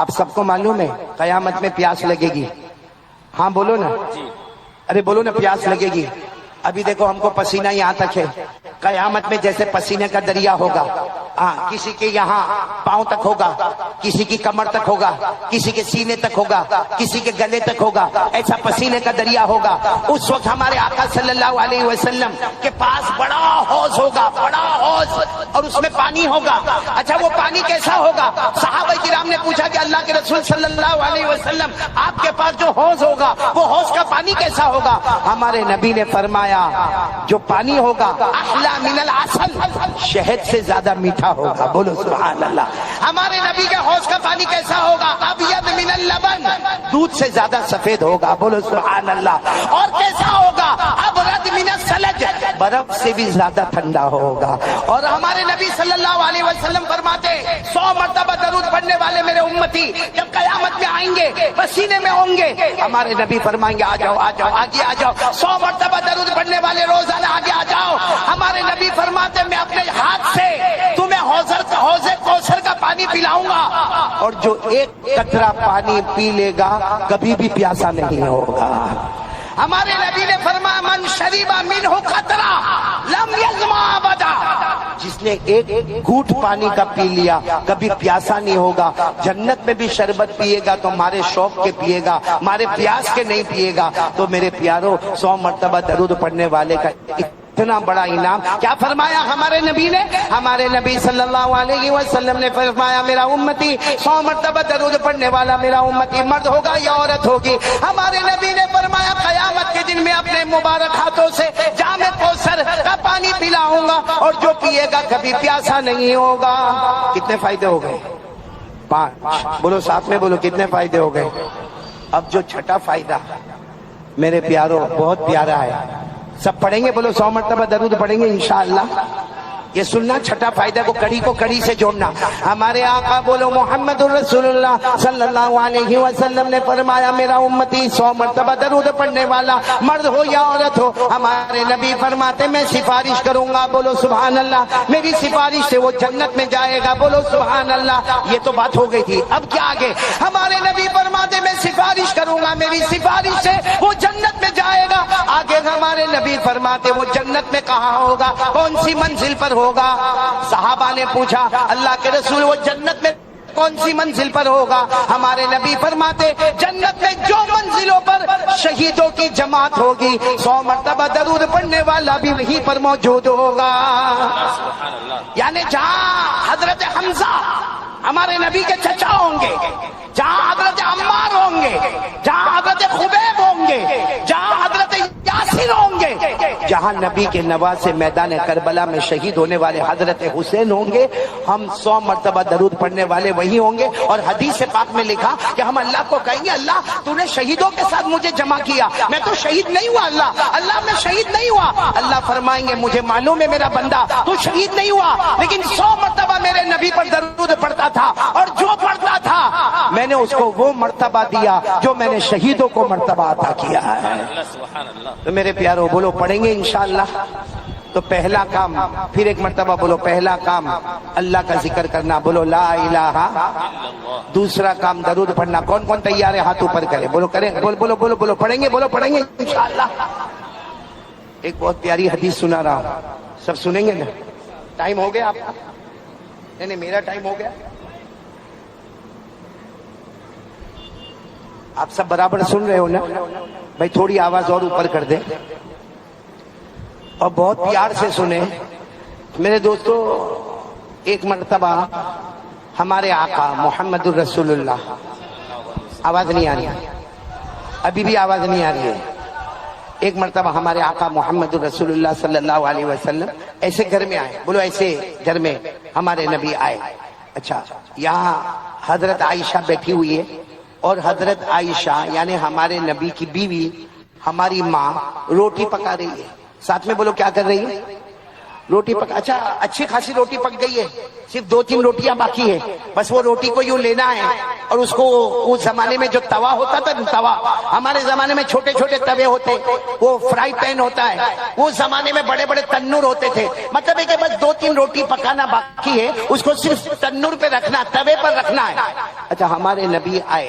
آپ سب کو معلوم ہے قیامت میں پیاس لگے گی. ہاں بولو نا. ارے بولو نا پیاس لگے گی. ابھی دیکھو ہم کو پسینہ یہاں تک ہے، قیامت میں جیسے پسینے کا دریا ہوگا، کسی کے یہاں پاؤں تک ہوگا، کسی کی کمر تک ہوگا، کسی کے سینے تک ہوگا، کسی کے گلے تک ہوگا، ایسا پسینے کا دریا ہوگا. اس وقت ہمارے آقا صلی اللہ علیہ وسلم کے پاس بڑا حوض ہوگا، بڑا حوض، اور اس میں پانی ہوگا. اچھا وہ پانی کیسا ہوگا؟ صحابہ کرام نے پوچھا کہ اللہ کے رسول صلی اللہ علیہ وسلم آپ کے پاس جو حوض ہوگا وہ حوض کا پانی کیسا ہوگا؟ ہمارے نبی نے فرمایا جو پانی ہوگا احلی من العسل، شہد سے زیادہ میٹھا ہوگا. بولو سبحان اللہ. ہمارے نبی کے حوض کا پانی کیسا ہوگا؟ ابیض من اللبن، دودھ سے زیادہ سفید ہوگا. بولو سبحان اللہ. اور کیسا ہوگا؟ ابرد من الثلج، برف سے بھی زیادہ ٹھنڈا ہوگا. اور ہمارے نبی صلی اللہ علیہ وسلم فرماتے 100 مرتبہ درود پڑھنے والے میرے امتی جب قیامت میں آئیں گے پسینے میں ہوں گے، ہمارے نبی فرمائیں گے آ جاؤ آ جاؤ آگے آ جاؤ. 100 مرتبہ درود پڑھنے والے روزانہ آگے آ جاؤ. ہمارے نبی فرماتے میں اپنے ہاتھ سے تمہیں حوض کوثر کا پانی پلاؤں گا، اور جو ایک قطرہ پانی پی لے گا کبھی بھی پیاسا نہیں ہوگا. ہمارے نبی نے فرمایا من شریب منہ قطرہ لم یظمأ ابدا، جس نے ایک گھونٹ پانی کا پی لیا کبھی پیاسا نہیں ہوگا. جنت میں بھی شربت پیے گا تو ہمارے شوق کے پیے گا، ہمارے پیاس کے نہیں پیے گا. تو میرے پیارو 100 مرتبہ درود پڑھنے والے کا اتنا بڑا انعام. کیا فرمایا ہمارے نبی نے؟ ہمارے نبی صلی اللہ علیہ وسلم نے فرمایا میرا امتی 100 مرتبہ درود پڑھنے والا میرا امتی مرد ہوگا یا عورت ہوگی، ہمارے نبی نے فرمایا قیامت کے دن میں اپنے مبارک ہاتھوں سے جام کوثر کا پانی پلاؤں گا اور جو پیے گا کبھی پیاسا نہیں ہوگا. کتنے فائدے ہو گئے؟ 5. بولو ساتھ میں بولو کتنے فائدے ہو گئے؟ اب جو چھٹا فائدہ میرے پیارو بہت پیارا ہے، سب پڑھیں گے. بولو 100 مرتبہ درود پڑھیں گے انشاءاللہ. یہ سننا چھٹا فائدہ کو کڑی سے جوڑنا. ہمارے آقا بولو محمد الرسول اللہ صلی اللہ علیہ وسلم نے فرمایا میرا امتی 100 مرتبہ درود پڑھنے والا مرد ہو یا عورت ہو، ہمارے نبی فرماتے میں سفارش کروں گا. بولو سبحان اللہ. میری سفارش سے وہ جنت میں جائے گا. بولو سبحان اللہ. یہ تو بات ہو گئی تھی، اب کیا آگے؟ ہمارے نبی فرماتے میں سفارش کروں گا، میری سفارش سے وہ جنت میں جائے گا. آگے ہمارے نبی فرماتے وہ جنت میں کہاں ہوگا، کون سی منزل پر ہوگا؟ صحابہ نے پوچھا اللہ کے رسول وہ جنت میں کون سی منزل پر ہوگا؟ ہمارے نبی فرماتے جنت میں جو منزلوں پر شہیدوں کی جماعت ہوگی 100 مرتبہ درود پڑھنے والا بھی وہیں پر موجود ہوگا. یعنی جہاں حضرت حمزہ ہمارے نبی کے چچا ہوں گے، جہاں حضرت عمار ہوں گے، جہاں حضرت خبیب ہوں گے، جہاں حضرت یاسر ہوں گے، جہاں نبی کے نواسے میدان کربلا میں شہید ہونے والے حضرت حسین ہوں گے، ہم 100 مرتبہ درود پڑھنے والے وہی ہوں گے. اور حدیث پاک میں لکھا کہ ہم اللہ کو کہیں گے اللہ تو نے شہیدوں کے ساتھ مجھے جمع کیا، میں تو شہید نہیں ہوا. اللہ میں شہید نہیں ہوا. اللہ فرمائیں گے مجھے معلوم ہے میرا بندہ تو شہید نہیں ہوا، لیکن 100 مرتبہ میرے نبی پر درود پڑھتا تھا، اور جو پڑھتا تھا میں نے اس کو وہ مرتبہ دیا جو میں نے شہیدوں کو مرتبہ عطا کیا ہے. سبحان اللہ. تو میرے پیارو بولو پڑھیں گے انشاءاللہ. تو پہلا کام، پھر ایک مرتبہ بولو، پہلا کام اللہ کا ذکر کرنا، بولو لا الہ. دوسرا کام درود پڑھنا. کون کون تیار ہے ہاتھ اوپر کرے، بولو کریں، بولو بولو بولو بولو پڑھیں گے، بولو پڑھیں گے انشاءاللہ. ایک بہت پیاری حدیث سنا رہا ہوں، سب سنیں گے نا؟ ٹائم ہو گیا آپ کا؟ نہیں میرا ٹائم ہو گیا. آپ سب برابر سن رہے ہو نا بھائی؟ تھوڑی آواز اور اوپر کر دیں اور بہت پیار سے سنیں میرے دوستو. ایک مرتبہ ہمارے آقا محمد الرسول اللہ، آواز نہیں آ رہی، ابھی بھی آواز نہیں آ رہی ہے. ایک مرتبہ ہمارے آقا محمد الرسول اللہ صلی اللہ علیہ وسلم ایسے گھر میں آئے، بولو ایسے گھر میں ہمارے نبی آئے. اچھا، یہاں حضرت عائشہ بیٹھی ہوئی ہے، اور حضرت عائشہ یعنی ہمارے نبی کی بیوی، ہماری ماں روٹی پکا رہی ہے. ساتھ میں بولو کیا کر رہی ہے؟ روٹی پکا. اچھا، اچھی خاصی روٹی پک گئی ہے، صرف 2-3 روٹیاں باقی ہے. بس وہ روٹی کو یوں لینا ہے اور اس کو، اس زمانے میں جو توا ہوتا تھا، توا ہمارے زمانے میں چھوٹے چھوٹے توے ہوتے، وہ فرائی پین ہوتا ہے، وہ زمانے میں بڑے بڑے تنور ہوتے تھے. مطلب ہے کہ بس 2-3 روٹی پکانا باقی ہے، اس کو صرف تنور پہ رکھنا، توے پر رکھنا ہے. اچھا، ہمارے نبی آئے.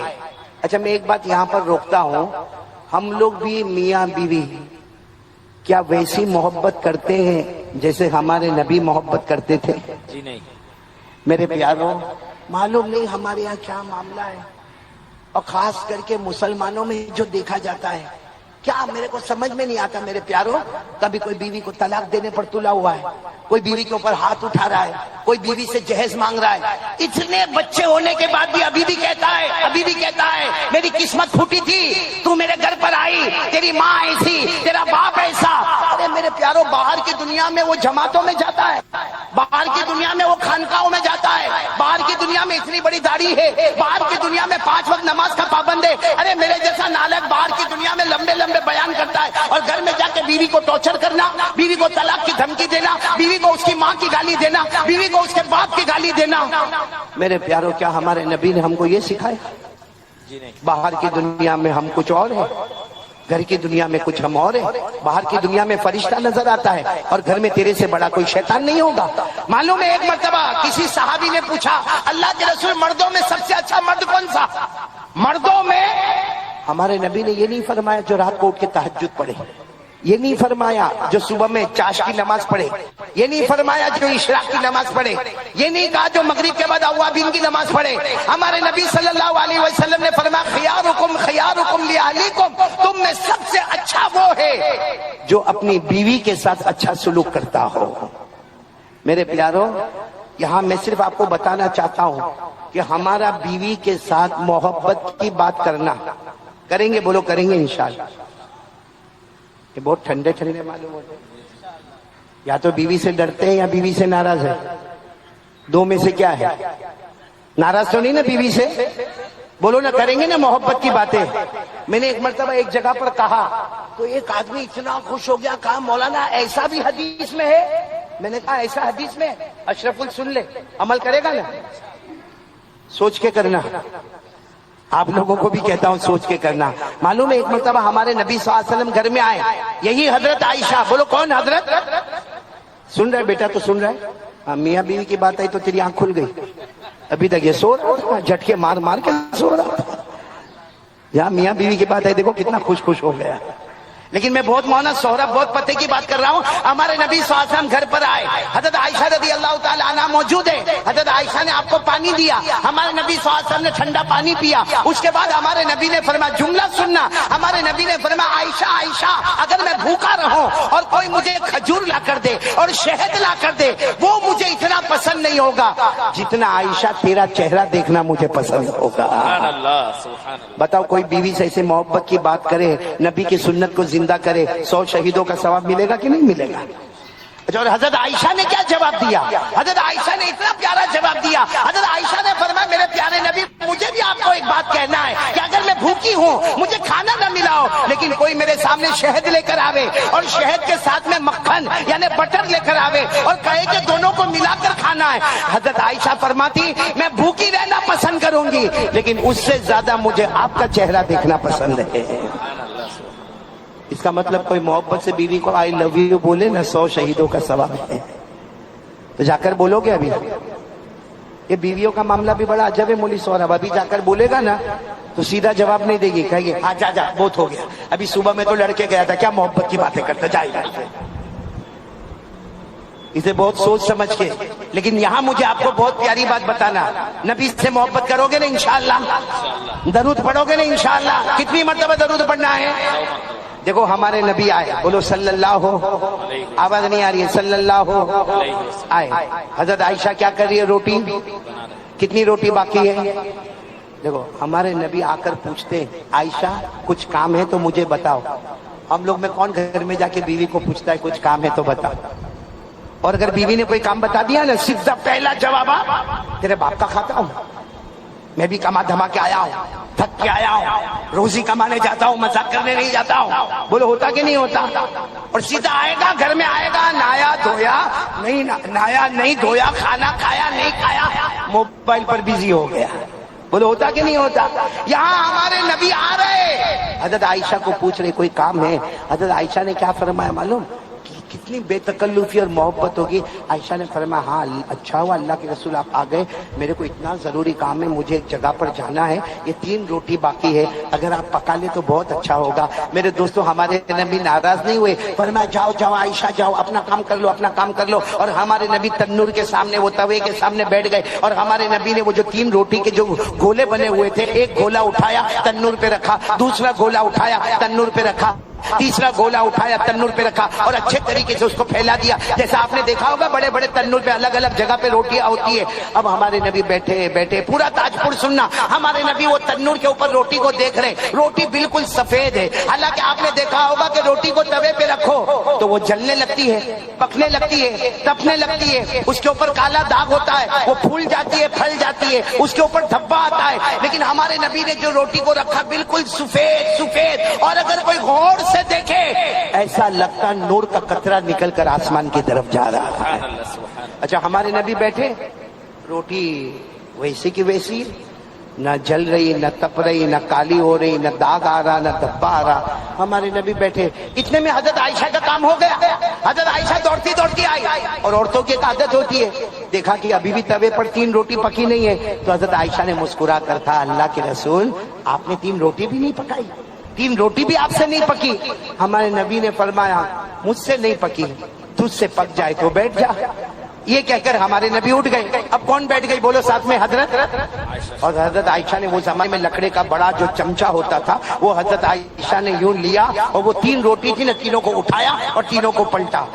اچھا، میں ایک بات یہاں پر روکتا ہوں، ہم لوگ بھی میاں بیوی کیا ویسی محبت کرتے ہیں جیسے ہمارے نبی محبت کرتے تھے؟ جی نہیں. میرے پیاروں، معلوم نہیں ہمارے یہاں کیا معاملہ ہے، اور خاص کر کے مسلمانوں میں جو دیکھا جاتا ہے، کیا میرے کو سمجھ میں نہیں آتا میرے پیاروں. کبھی کوئی بیوی کو طلاق دینے پر تلا ہوا ہے، کوئی بیوی کے اوپر ہاتھ اٹھا رہا ہے، کوئی بیوی سے جہیز مانگ رہا ہے. اتنے بچے ہونے کے بعد بھی ابھی بھی کہتا ہے میری قسمت پھوٹی تھی، تو میرے گھر پر آئی، تیری ماں ایسی، تیرا باپ ایسا. ارے میرے پیاروں، باہر کی دنیا میں وہ جماعتوں میں جاتا ہے، باہر کی دنیا میں وہ خانقاہوں میں جاتا ہے، باہر کی دنیا میں اتنی بڑی داڑھی ہے، باہر کی دنیا میں 5 وقت نماز کا پابند ہے. ارے میرے جیسا نالک باہر کی دنیا میں لمبے لمبے بیان کرتا ہے، اور گھر میں جا کے بیوی کو ٹارچر کرنا، بیوی کو طلاق کی دھمکی دینا، بیوی کو اس کی ماں کی گالی دینا، بیوی کو اس کے باپ کی گالی دینا. میرے پیاروں، کیا ہمارے نبی نے ہم کو یہ سکھایا؟ جی نہیں. باہر کی دنیا میں ہم کچھ اور ہیں، گھر کی دنیا میں کچھ ہم اور ہیں. باہر کی دنیا میں فرشتہ نظر آتا ہے، اور گھر میں تیرے سے بڑا کوئی شیطان نہیں ہوگا. معلوم ہے ایک مرتبہ کسی صحابی نے پوچھا، اللہ کے رسول مردوں میں سب سے اچھا مرد کون سا؟ مردوں میں ہمارے نبی نے یہ نہیں فرمایا جو رات کو اٹھ کے تہجد پڑھے، یہ نہیں فرمایا جو صبح میں چاش کی نماز پڑھے، یہ نہیں فرمایا جو اشراق کی نماز پڑھے، یہ نہیں کہا جو مغرب کے بعد اوابین کی نماز پڑھے. ہمارے نبی صلی اللہ علیہ وسلم نے فرمایا خیارکم خیارکم لأہلیکم، تم میں سب سے اچھا وہ ہے جو اپنی بیوی کے ساتھ اچھا سلوک کرتا ہو. میرے پیاروں، یہاں میں صرف آپ کو بتانا چاہتا ہوں کہ ہمارا بیوی کے ساتھ محبت کی بات کرنا کریں گے، بولو کریں گے انشاءاللہ. یہ بہت ٹھنڈے ٹھنڈے معلوم ہوتے ہیں، یا تو بیوی سے ڈرتے ہیں یا بیوی سے ناراض ہے. دو میں سے کیا ہے؟ ناراض تو نہیں نا بیوی سے؟ بولو نا، کریں گے نا محبت کی باتیں. میں نے ایک مرتبہ ایک جگہ پر کہا تو ایک آدمی اتنا خوش ہو گیا، کہا مولانا ایسا بھی حدیث میں ہے؟ میں نے کہا ایسا حدیث میں ہے؟ اشرف سن لے، عمل کرے گا نا؟ سوچ کے کرنا. آپ لوگوں کو بھی کہتا ہوں سوچ کے کرنا. معلوم ہے ایک مرتبہ ہمارے نبی صلی اللہ علیہ وسلم گھر میں آئے، یہی حضرت عائشہ، بولو کون حضرت؟ سن رہے بیٹا؟ تو سن رہے؟ ہاں، میاں بیوی کی بات آئی تو تیری آنکھ کھل گئی. ابھی تک یہ سو رہا تھا، جھٹکے مار مار کے سو رہا تھا. یہاں میاں بیوی کی بات آئی، دیکھو کتنا خوش ہو گیا. لیکن میں بہت مونا سہراب بہت پتے کی بات کر رہا ہوں. ہمارے نبی صلی اللہ علیہ وسلم گھر پر آئے، حضرت عائشہ رضی اللہ تعالی عنہا موجود ہے. حضرت عائشہ نے آپ کو پانی دیا، ہمارے نبی صلی اللہ علیہ وسلم نے ٹھنڈا پانی پیا. اس کے بعد ہمارے نبی نے فرمایا، جملہ سننا، ہمارے نبی نے فرمایا عائشہ عائشہ اگر میں بھوکا رہوں اور کوئی مجھے کھجور لا کر دے اور شہد لا کر دے، وہ مجھے اتنا پسند نہیں ہوگا جتنا عائشہ تیرا چہرہ دیکھنا مجھے پسند ہوگا. سبحان اللہ، سبحان اللہ. بتاؤ کوئی بیوی سے ایسے محبت کی بات کرے، نبی کی سنت کو زندہ زندہ کرے 100 شہیدوں کا ثواب ملے گا کہ نہیں ملے گا؟ اچھا، اور حضرت عائشہ نے کیا جواب دیا؟ حضرت عائشہ نے اتنا پیارا جواب دیا. حضرت عائشہ نے فرمایا میرے پیارے نبی مجھے بھی آپ کو ایک بات کہنا ہے کہ اگر میں بھوکی ہوں مجھے کھانا نہ ملا ہو لیکن کوئی میرے سامنے شہد لے کر آوے اور شہد کے ساتھ میں مکھن یعنی بٹر لے کر آوے اور کہے کہ دونوں کو ملا کر کھانا ہے، حضرت عائشہ فرماتی میں بھوکی رہنا پسند کروں گی لیکن اس سے زیادہ مجھے آپ کا چہرہ دیکھنا پسند ہے. اس کا مطلب کوئی محبت سے بیوی کو آئی لو یو بولے نا 100 شہیدوں کا ثواب ہے. تو جا کر بولو گے؟ ابھی یہ بیویوں کا معاملہ بھی بڑا عجب ہے مولی صاحب. ابھی جا کر بولے گا نا تو سیدھا جواب نہیں دے گی، کہے گی ہاں جا جا بہت ہو گیا، ابھی صبح میں تو لڑکے گیا تھا، کیا محبت کی باتیں کرتا، جائے گا اسے بہت سوچ سمجھ کے. لیکن یہاں مجھے آپ کو بہت پیاری بات بتانا، نبی سے محبت کرو گے نا انشاءاللہ، درود پڑھو گے نا انشاءاللہ. کتنی مرتبہ درود پڑھنا ہے؟ دیکھو ہمارے نبی آئے، بولو صلی اللہ ہو، آواز نہیں آ رہی ہے، صلی اللہ ہو آئے. حضرت عائشہ کیا کر رہی ہے؟ روٹی. کتنی روٹی باقی ہے؟ دیکھو ہمارے نبی آ کر پوچھتے عائشہ کچھ کام ہے تو مجھے بتاؤ. ہم لوگ میں کون گھر میں جا کے بیوی کو پوچھتا ہے کچھ کام ہے تو بتاؤ؟ اور اگر بیوی نے کوئی کام بتا دیا نا سیدھا پہلا جواب تیرے باپ کا کھاتا ہوں، میں بھی کما دھما کے آیا ہوں، تھک کے آیا ہوں، روزی کمانے جاتا ہوں، مذاق کرنے نہیں جاتا ہوں. بولو ہوتا کہ نہیں ہوتا؟ اور سیدھا آئے گا گھر میں، آئے گا نایا دھویا نہیں، نایا نہیں دھویا، کھانا کھایا نہیں کھایا، موبائل پر بزی ہو گیا. بولو ہوتا کہ نہیں ہوتا؟ یہاں ہمارے نبی آ رہے، حضرت عائشہ کو پوچھ رہے کوئی کام ہے. حضرت عائشہ نے کیا فرمایا معلوم؟ کتنی بے تکلفی اور محبت ہوگی. عائشہ نے فرمایا ہاں اچھا ہوا اللہ کے رسول آپ آ گئے، میرے کو اتنا ضروری کام ہے، مجھے ایک جگہ پر جانا ہے، یہ 3 روٹی باقی ہے، اگر آپ پکا لے تو بہت اچھا ہوگا. میرے دوستوں ہمارے نبی ناراض نہیں ہوئے، فرمایا جاؤ جاؤ عائشہ جاؤ، اپنا کام کر لو، اپنا کام کر لو. اور ہمارے نبی تنور کے سامنے وہ توے کے سامنے بیٹھ گئے اور ہمارے نبی نے وہ جو 3 روٹی کے جو گولے بنے ہوئے تھے، ایک گولا اٹھایا تنور پہ رکھا، دوسرا گولا اٹھایا تنور پہ رکھا، تیسرا گولا اٹھایا تنور پہ رکھا اور اچھے طریقے سے اس کو پھیلا دیا. جیسا آپ نے دیکھا ہوگا بڑے بڑے تنور پہ الگ الگ جگہ پہ روٹیاں ہوتی ہے. اب ہمارے نبی بیٹھے بیٹھے پورا تاج پور سننا، ہمارے نبی وہ تنور کے اوپر روٹی کو دیکھ رہے، روٹی بالکل سفید ہے. حالانکہ آپ نے دیکھا ہوگا کہ روٹی کو توے پہ رکھو تو وہ جلنے لگتی ہے، پکنے لگتی ہے، تپنے لگتی ہے، اس کے اوپر کالا داغ ہوتا ہے، وہ پھول جاتی ہے، پھل جاتی ہے، اس کے اوپر دھبا آتا ہے. لیکن ہمارے نبی نے جو روٹی کو رکھا بالکل سفید سفید، اور اگر کوئی غور سے دیکھے ایسا لگتا نور کا قطرہ نکل کر آسمان کی طرف جا رہا ہے. اچھا ہمارے نبی بیٹھے، روٹی ویسی کی ویسی، نہ جل رہی، نہ تپ رہی، نہ کالی ہو رہی، نہ داغ آ رہا، نہ دھبا آ رہا. ہمارے نبی بیٹھے، اتنے میں حضرت عائشہ کا کام ہو گیا. حضرت عائشہ دوڑتی دوڑتی آئی، اور عورتوں کی ایک عادت ہوتی ہے، دیکھا کہ ابھی بھی توے پر 3 روٹی پکی نہیں ہے تو حضرت عائشہ نے مسکرا کر کہا اللہ کے رسول آپ نے 3 روٹی بھی نہیں پکائی، 3 روٹی بھی آپ سے نہیں پکی. ہمارے نبی نے فرمایا مجھ سے نہیں پکی، تجھ سے پک جائے تو بیٹھ جا. یہ کہہ کر ہمارے نبی اٹھ گئے. اب کون بیٹھ گئی بولو ساتھ میں؟ حضرت. اور حضرت عائشہ نے وہ زمانے میں لکڑے کا بڑا جو چمچہ ہوتا تھا وہ حضرت عائشہ نے یوں لیا اور وہ 3 روٹی تھی نا، تینوں کو اٹھایا اور تینوں کو پلٹا.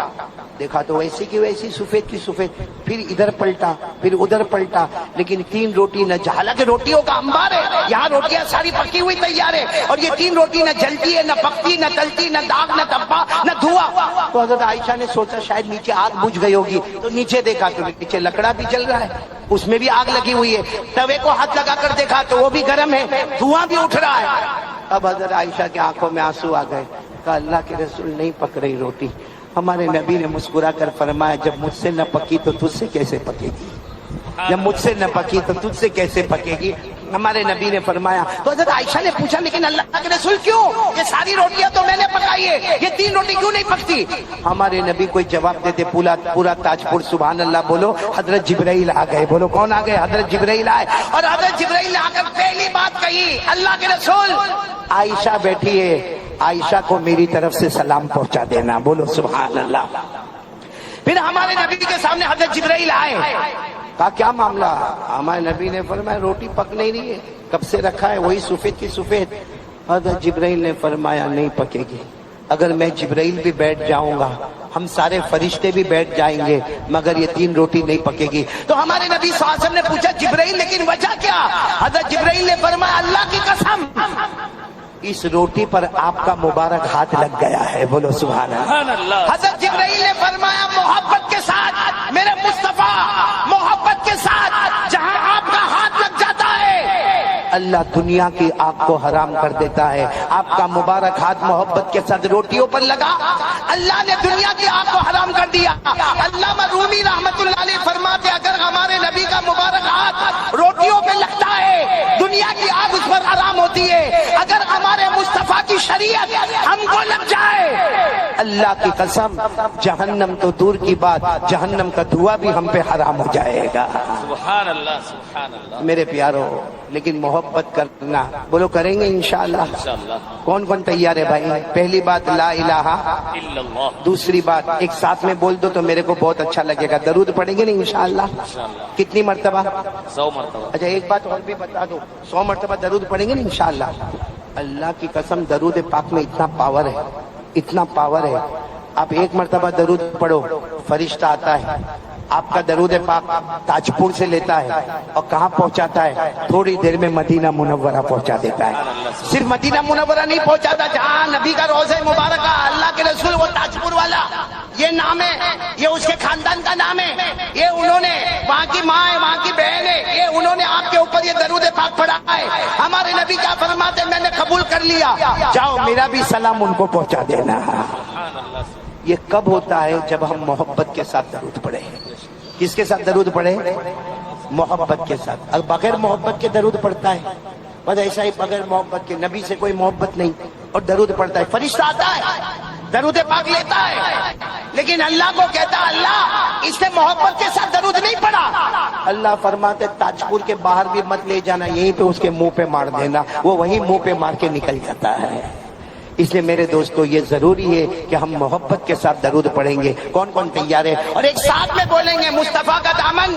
دیکھا تو ویسی کی ویسی سفید کی سفید، پھر ادھر پلٹا پھر ادھر پلٹا، لیکن 3 روٹی نہ، حالانکہ روٹیوں کا انبار ہے، یہاں روٹیاں ساری پکی ہوئی تیار ہے، اور یہ 3 روٹی نہ جلتی ہے، نہ پکتی، نہ تلتی، نہ داغ، نہ دھبا، نہ دھواں. تو حضرت عائشہ نے سوچا شاید نیچے آگ بجھ گئی ہوگی، تو نیچے دیکھا تو نیچے لکڑا بھی جل رہا ہے، اس میں بھی آگ لگی ہوئی ہے. توے کو ہاتھ لگا کر دیکھا تو وہ بھی گرم ہے، دھواں بھی اٹھ رہا ہے. اب حضرت عائشہ کی آنکھوں میں آنسو آ گئے. کہا اللہ کے رسول نہیں پک رہی روٹی. ہمارے نبی نے مسکرا کر فرمایا جب مجھ سے نہ پکی تو تجھ سے کیسے پکے گی، جب مجھ سے نہ پکی تو تجھ سے کیسے پکے گی. ہمارے نبی نے فرمایا. تو حضرت عائشہ نے پوچھا لیکن اللہ کے رسول کیوں، یہ ساری روٹیاں تو میں نے پکائی ہے، یہ 3 روٹی کیوں نہیں پکتی؟ ہمارے نبی کوئی جواب دیتے پورا تاج پور سبحان اللہ بولو. حضرت جبرائیل آ گئے. بولو کون آ گئے؟ حضرت جبرائیل آئے. اور حضرت جبرائیل نے آ کر پہلی بات کہی اللہ کے رسول عائشہ بیٹھی ہے، عائشہ کو میری طرف سے سلام پہنچا دینا. بولو سبحان اللہ. پھر ہمارے نبی کے سامنے حضرت جبرائیل آئے. کہا کیا معاملہ؟ ہمارے نبی نے فرمایا روٹی پک نہیں رہی ہے، کب سے رکھا ہے وہی سفید کی سفید. حضرت جبرائیل نے فرمایا نہیں پکے گی. اگر میں جبرائیل بھی بیٹھ جاؤں گا، ہم سارے فرشتے بھی بیٹھ جائیں گے، مگر یہ 3 روٹی نہیں پکے گی. تو ہمارے نبی صلی اللہ علیہ وسلم نے پوچھا جبرائیل لیکن وجہ کیا؟ حضرت جبرائیل نے فرمایا اللہ کی قسم اس روٹی پر آپ کا مبارک ہاتھ لگ گیا ہے، بولو سبحان اللہ۔ سبحان اللہ۔ حضرت جبرائیل نے فرمایا محبت کے ساتھ میرے مصطفیٰ، محبت کے ساتھ جہاں آپ کا ہاتھ لگ جاتا ہے اللہ دنیا کی آگ کو حرام کر دیتا ہے۔ آپ کا مبارک ہاتھ محبت کے ساتھ روٹیوں پر لگا، اللہ نے دنیا کی آگ کو حرام کر دیا۔ علامہ رومی رحمت اللہ علیہ فرماتے اگر ہمارے نبی کا مبارک ہاتھ روٹیوں پہ لگتا ہے دنیا کی آگ اس پر حرام ہوتی ہے، اگر ہمارے مصطفیٰ کی شریعت ہم کو لگ جائے اللہ کی قسم جہنم تو دور کی بات، جہنم کا دھواں بھی ہم پہ حرام ہو جائے گا۔ سبحان اللہ سبحان اللہ۔ میرے پیارو لیکن محبت کرنا، بولو کریں گے انشاءاللہ۔ انشاءاللہ۔ کون کون تیار ہے بھائی؟ پہلی بات لا الہ، الا اللہ۔ دوسری بات ایک ساتھ میں بول دو تو میرے کو بہت اچھا لگے گا، درود پڑھیں گے نا انشاءاللہ؟ انشاءاللہ۔ کتنی مرتبہ؟ 100 مرتبہ۔ اچھا ایک بات اور بھی بتا دو، 100 مرتبہ درود پڑھیں گے نا انشاءاللہ؟ اللہ کی قسم درود پاک میں اتنا پاور ہے، اتنا پاور ہے۔ آپ ایک مرتبہ درود پڑھو، فرشتہ آتا ہے آپ کا درود پاک تاجپور سے لیتا ہے اور کہاں پہنچاتا ہے؟ تھوڑی دیر میں مدینہ منورہ پہنچا دیتا ہے۔ صرف مدینہ منورہ نہیں پہنچاتا، جہاں نبی کا روضہ مبارکہ، اللہ کے رسول وہ تاجپور والا، یہ نام ہے، یہ اس کے خاندان کا نام ہے، یہ انہوں نے، وہاں کی ماں ہے، وہاں کی بہن ہے، یہ انہوں نے آپ کے اوپر یہ درود پاک پڑھا ہے۔ ہمارے نبی کیا فرماتے؟ میں نے قبول کر لیا، جاؤ میرا بھی سلام ان کو پہنچا دینا۔ سبحان اللہ۔ یہ کب ہوتا ہے؟ جب ہم محبت کے ساتھ درود پڑھیں۔ کس کے ساتھ درود پڑھیں؟ محبت کے ساتھ۔ اور بغیر محبت کے درود پڑھتا ہے، بس ایسا ہی بغیر محبت کے، نبی سے کوئی محبت نہیں اور درود پڑھتا ہے، فرشتہ آتا ہے درود پاک لیتا ہے، لیکن اللہ کو کہتا اللہ اس نے محبت کے ساتھ درود نہیں پڑھا۔ اللہ فرماتے تاجپور کے باہر بھی مت لے جانا، یہیں پہ اس کے منہ پہ مار دینا، وہ وہیں منہ پہ مار کے نکل جاتا ہے۔ اس لیے میرے دوستو یہ ضروری ہے کہ ہم محبت کے ساتھ درود پڑھیں گے۔ کون کون تیار ہے؟ اور ایک ساتھ میں بولیں گے مصطفیٰ کا دامن،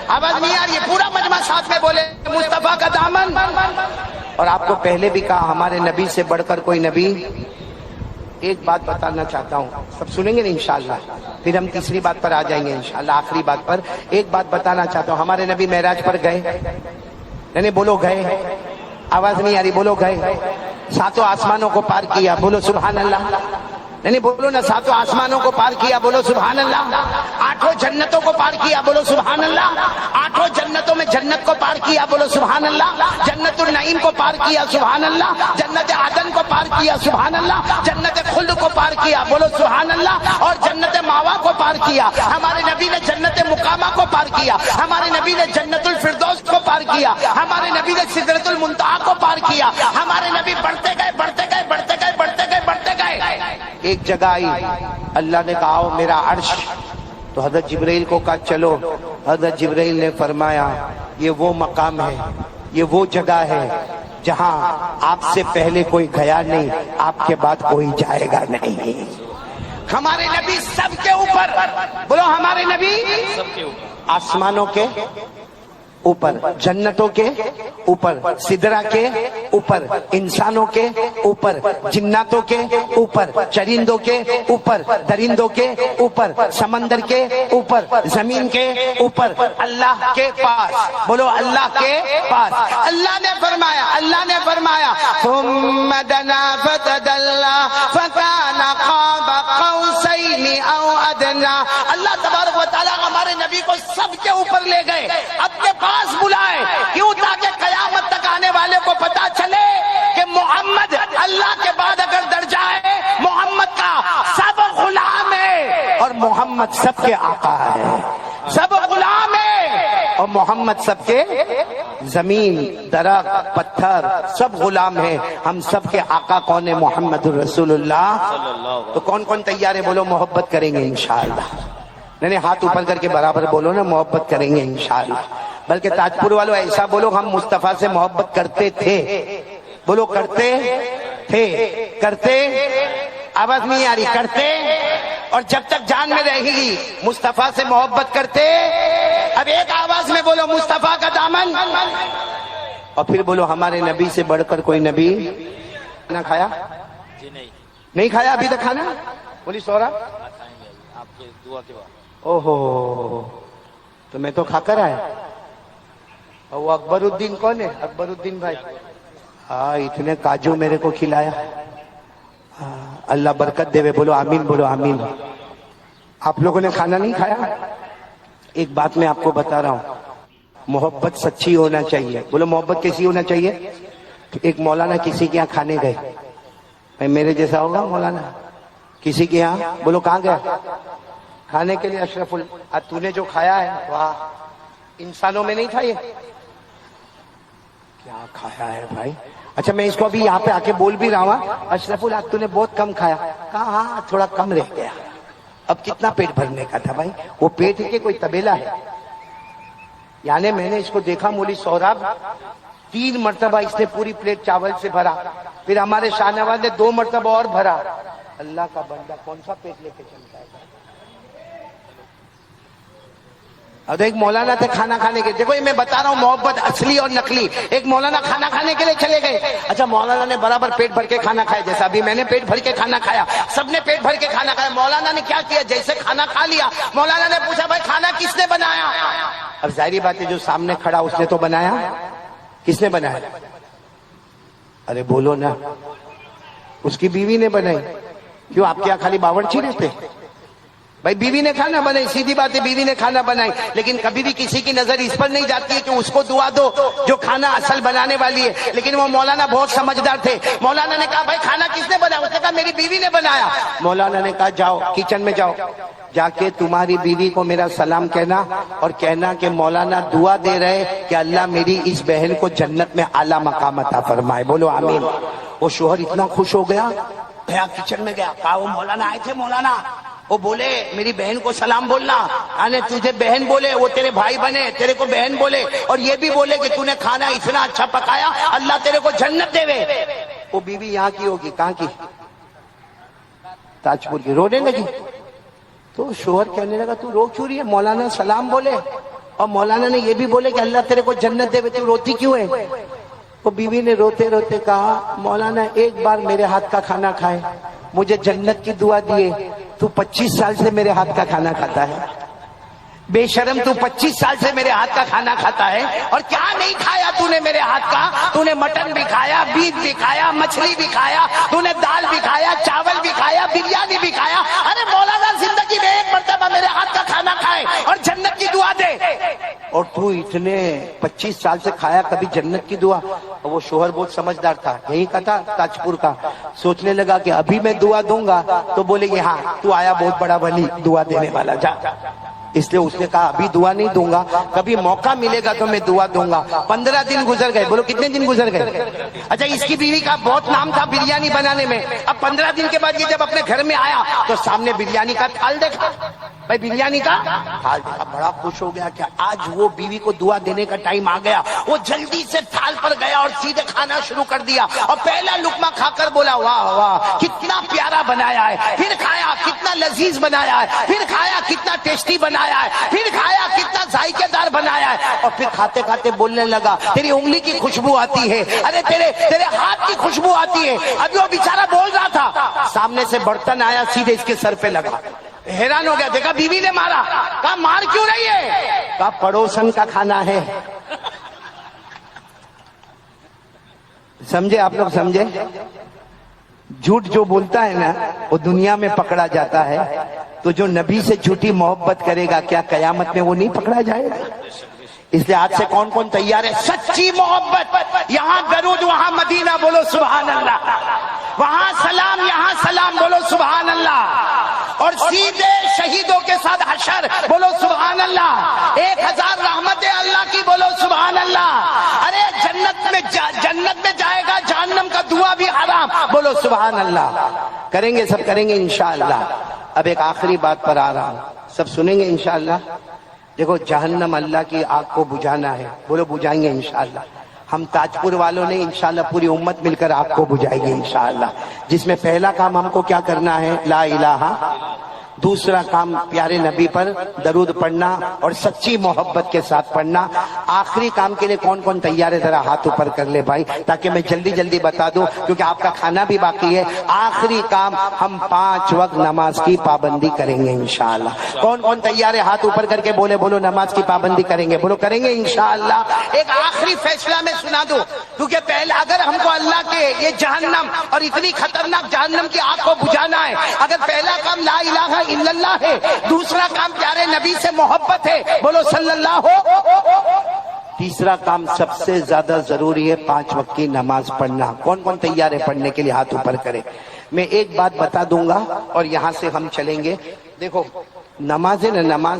آواز نہیں آ رہی ہے، پورا مجمع ساتھ میں بولے مصطفیٰ کا دامن۔ اور آپ کو پہلے بھی کہا ہمارے نبی سے بڑھ کر کوئی نبی۔ ایک بات بتانا چاہتا ہوں، سب سنیں گے نا انشاءاللہ، پھر ہم تیسری بات پر آ جائیں گے انشاءاللہ، آخری بات پر۔ ایک بات بتانا چاہتا ہوں، ہمارے نبی معراج پر گئے، یعنی بولو گئے، آواز نہیں آ رہی، بولو گئے، ساتوں آسمانوں کو پار کیا، بولو سبحان اللہ، نہیں بولو نا، ساتوں آسمانوں کو پار کیا، بولو سبحان اللہ، آٹھوں جنتوں کو پار کیا، بولو سبحان اللہ، آٹھوں جنتوں میں جنت کو پار کیا، بولو سبحان اللہ، جنت النعیم کو پار کیا، سبحان اللہ، جنت عدن کو پار کیا، سبحان اللہ، جنت خلد کو پار کیا، بولو سبحان اللہ، اور جنت ماوا کو پار کیا۔ ہمارے نبی نے جنت مقامہ کو پار کیا، ہمارے نبی نے جنت الفردوس کو پار کیا، ہمارے نبی نے سدرۃ المنتہا کو پار کیا، ہمارے نبی بڑھتے گئے بڑھتے گئے بڑھتے گئے بڑھتے گئے بڑھتے گئے۔ ایک جگہ آئی، اللہ نے کہا آؤ میرا عرش، تو حضرت جبرائیل کو کہا چلو، حضرت جبرائیل نے فرمایا یہ وہ مقام ہے، یہ وہ جگہ ہے جہاں آپ سے پہلے کوئی گیا نہیں، آپ کے بعد کوئی جائے گا نہیں۔ ہمارے نبی سب کے اوپر، بولو ہمارے نبی سب کے اوپر، آسمانوں کے اوپر، جنتوں کے اوپر، سدرہ کے اوپر، انسانوں کے اوپر، جناتوں کے اوپر، چرندوں کے اوپر، درندوں کے اوپر، سمندر کے اوپر، زمین کے اوپر، اللہ کے پاس، بولو اللہ کے پاس۔ اللہ نے فرمایا ثم دنا فتدلى فكان قاب قوسين او ادنى۔ اللہ تبارک و تعالی ہمارے نبی کو سب کے اوپر لے گئے، اپنے پاس بلائے، کیوں؟ تاکہ قیامت تک آنے والے کو پتا چلے کہ محمد اللہ کے بعد اگر درجہ ہے محمد کا، سب غلام ہے اور محمد سب کے آقا ہے، سب غلام ہے اور محمد سب کے، زمین، درخت، پتھر سب غلام ہیں، ہم سب کے آقا کون ہے؟ محمد الرسول اللہ۔ تو کون کون تیار ہے؟ بولو محبت کریں گے انشاءاللہ، نہیں ہاتھ اوپر کر کے برابر بولو نا، محبت کریں گے انشاءاللہ۔ بلکہ تاجپور والوں ایسا بولو ہم مصطفیٰ سے محبت کرتے تھے، بولو کرتے تھے، کرتے، آواز نہیں آ رہی، کرتے، اور جب تک جان میں رہے گی مصطفیٰ سے محبت کرتے۔ اب ایک آواز میں بولو مصطفیٰ کا دامن، اور پھر بولو ہمارے نبی سے بڑھ کر کوئی نبی۔ کھانا کھایا؟ جی نہیں کھایا ابھی تک کھانا؟ بولی سورا کھائیں گے آپ کے دعا کے بعد۔ اوہو، تو میں تو کھا کر آیا۔ اور وہ اکبر الدین کون ہے؟ اکبر الدین بھائی، اتنے کاجو میرے کو کھلایا، اللہ برکت دے، بولو آمین، بولو آمین۔ آپ لوگوں نے کھانا نہیں کھایا؟ ایک بات میں آپ کو بتا رہا ہوں، محبت سچی ہونا چاہیے، بولو محبت کیسی ہونا چاہیے؟ ایک مولانا کسی کے یہاں کھانے گئے، بھائی میرے جیسا ہوگا مولانا، کسی کے یہاں، بولو کہاں گیا کھانے کے لیے؟ اشرف تو نے جو کھایا ہے واہ، انسانوں میں نہیں تھا یہ، کیا کھایا ہے بھائی؟ اچھا میں اس کو ابھی یہاں پہ آ کے بول بھی رہا ہوں، اشرف تو نے بہت کم کھایا، کہا ہاں تھوڑا کم رہ گیا، اب کتنا پیٹ بھرنے کا تھا بھائی؟ وہ پیٹ کے کوئی تبیلا ہے؟ یعنی میں نے اس کو دیکھا مولوی سہراب 3 مرتبہ اس نے پوری پلیٹ چاول سے بھرا، پھر ہمارے شاہ نواز نے 2 مرتبہ اور بھرا۔ اللہ کا بندہ کون سا پیٹ لے کے چلتا ہے؟ اور ایک مولانا تھے کھانا کھانے کے، دیکھو یہ میں بتا رہا ہوں محبت اصلی اور نقلی۔ ایک مولانا کھانا کھانے کے لیے چلے گئے، اچھا مولانا نے برابر پیٹ بھر کے کھانا کھایا، جیسا ابھی میں نے پیٹ بھر کے کھانا کھایا، سب نے پیٹ بھر کے کھانا کھایا۔ مولانا نے کیا کیا، جیسے کھانا کھا لیا مولانا نے پوچھا بھائی کھانا کس نے بنایا؟ اب ظاہری بات ہے جو سامنے کھڑا اس نے تو بنایا، کس نے بنایا؟ ارے بولو نا، اس کی بیوی نے بنائی۔ کیوں آپ کے یہاں خالی باورچی رہتے؟ بھائی بیوی نے کھانا بنائی، سیدھی بات ہے بیوی نے کھانا بنائی، لیکن کبھی بھی کسی کی نظر اس پر نہیں جاتی ہے کہ اس کو دعا دو جو کھانا اصل بنانے والی ہے۔ لیکن وہ مولانا بہت سمجھدار تھے، مولانا نے کہا بھائی کھانا کس نے بنایا؟ اس نے کہا میری بیوی نے بنایا۔ مولانا نے کہا جاؤ کچن میں جاؤ، جا کے تمہاری بیوی کو میرا سلام کہنا اور کہنا کہ مولانا دعا دے رہے کہ اللہ میری اس بہن کو جنت میں اعلیٰ مقام عطا فرمائے، بولو آمین۔ وہ شوہر اتنا خوش ہو گیا، کچن میں گیا، کہا وہ مولانا آئے تھے، مولانا وہ بولے میری بہن کو سلام بولنا، آنے تجھے بہن بولے، وہ تیرے بھائی بنے، تیرے کو بہن بولے، اور یہ بھی بولے کہ تو نے کھانا اتنا اچھا پکایا اللہ تیرے کو جنت دے۔ وہ بیوی یہاں کی ہوگی، کہاں کی؟ تاج پور کی۔ رونے لگی تو شوہر کہنے لگا تو رو کیوں رہی ہے؟ مولانا سلام بولے اور مولانا نے یہ بھی بولے کہ اللہ تیرے کو جنت دے، تو روتی کیوں ہے؟ وہ بیوی نے روتے روتے کہا مولانا ایک بار میرے ہاتھ کا کھانا کھائے، مجھے جنت کی دعا دیے، تو 25 سال سے میرے ہاتھ کا کھانا کھاتا ہے، بے شرم تو 25 سال سے میرے ہاتھ کا کھانا کھاتا ہے، اور کیا نہیں کھایا تو نے میرے ہاتھ کا؟ تو نے مٹن بھی کھایا، بیف بھی کھایا، مچھلی بھی کھایا، تو نے دال بھی کھایا، چاول بھی کھایا، بریانی بھی کھایا۔ ارے مولانا زندگی میں ایک مرتبہ میرے ہاتھ کا کھانا کھائے اور جنت کی دعا دے، اور تو اتنے 25 سال سے کھایا کبھی جنت کی دعا؟ وہ شوہر بہت سمجھدار تھا، یہی کا تھا تاج پور کا، سوچنے لگا کہ ابھی میں دعا دوں گا تو بولے گے ہاں تو آیا بہت بڑا ولی دعا دینے والا، جا۔ اس لیے اس نے کہا ابھی دعا نہیں دوں گا، کبھی موقع ملے گا تو میں دعا دوں گا۔ 15 دن گزر گئے، بولو کتنے دن گزر گئے؟ اچھا اس کی بیوی کا بہت نام تھا بریانی بنانے میں۔ اب 15 دن کے بعد یہ جب اپنے گھر میں آیا تو سامنے بریانی کا تھال دیکھا، بھائی بریانی کا تھال دیکھا، بڑا خوش ہو گیا کہ آج وہ بیوی کو دعا دینے کا ٹائم آ گیا۔ وہ جلدی سے تھال پر گیا اور سیدھے کھانا شروع کر دیا، اور پہلا لقمہ کھا کر بولا واہ واہ کتنا پیارا بنایا ہے، پھر کھایا کتنا لذیذ بنایا ہے، پھر کھایا کتنا ٹیسٹی بنایا ہے، پھر کھایا کتنا ذائقے دار بنایا ہے، اور پھر کھاتے کھاتے بولنے لگا تیری انگلی کی خوشبو آتی ہے، ارے تیرے ہاتھ کی خوشبو آتی ہے۔ ابھی وہ بیچارہ بول رہا تھا، سامنے سے برتن آیا سیدھے اس کے سر پہ لگا، حیران ہو گیا، دیکھا بیوی نے مارا، کہا مار کیوں رہی ہے؟ کہا پڑوسن کا کھانا ہے۔ سمجھے آپ لوگ؟ سمجھے؟ جھوٹ جو بولتا ہے نا وہ دنیا میں پکڑا جاتا ہے، تو جو نبی سے جھوٹی محبت کرے گا کیا قیامت میں وہ نہیں پکڑا جائے گا؟ اس لیے آج سے کون کون تیار ہے؟ سچی محبت، یہاں درود وہاں مدینہ، بولو سبحان اللہ، وہاں سلام یہاں سلام، بولو سبحان اللہ، اور سیدھے شہیدوں کے ساتھ حشر، بولو سبحان اللہ، 1000 رحمتیں اللہ کی، بولو سبحان اللہ۔ ارے جنت میں جائے گا، جہنم کا دعا بھی حرام، بولو سبحان اللہ۔ کریں گے، سب کریں گے انشاءاللہ۔ اب ایک آخری بات پر آ رہا ہوں، سب سنیں گے انشاءاللہ۔ دیکھو جہنم اللہ کی آگ کو بجھانا ہے، بولو بجھائیں گے انشاءاللہ۔ ہم تاج پور والوں نے انشاءاللہ پوری امت مل کر آگ کو بجھائے گی انشاءاللہ، جس میں پہلا کام ہم کو کیا کرنا ہے؟ لا الہ، دوسرا کام پیارے نبی پر درود پڑھنا اور سچی محبت کے ساتھ پڑھنا. آخری کام کے لیے کون کون تیار ہے؟ ذرا ہاتھ اوپر کر لے بھائی تاکہ میں جلدی جلدی بتا دوں کیونکہ آپ کا کھانا بھی باقی ہے. آخری کام ہم 5 وقت نماز کی پابندی کریں گے انشاءاللہ. کون کون تیار ہے؟ ہاتھ اوپر کر کے بولو نماز کی پابندی کریں گے. بولو کریں گے انشاءاللہ. ایک آخری فیصلہ میں سنا دوں کیونکہ پہلے اگر ہم کو اللہ کے یہ جہنم اور اتنی خطرناک جہنم کی آگ کو بجھانا ہے، اگر پہلا کام لا الہ الا اللہ ہے، دوسرا کام پیارے نبی سے محبت ہے، بولو صلی اللہ ہو، تیسرا کام سب سے زیادہ ضروری ہے 5 وقت کی نماز پڑھنا. کون کون تیار ہے پڑھنے کے لیے؟ ہاتھ اوپر کرے. میں ایک بات بتا دوں گا اور یہاں سے ہم چلیں گے. دیکھو نماز ہے نا، نماز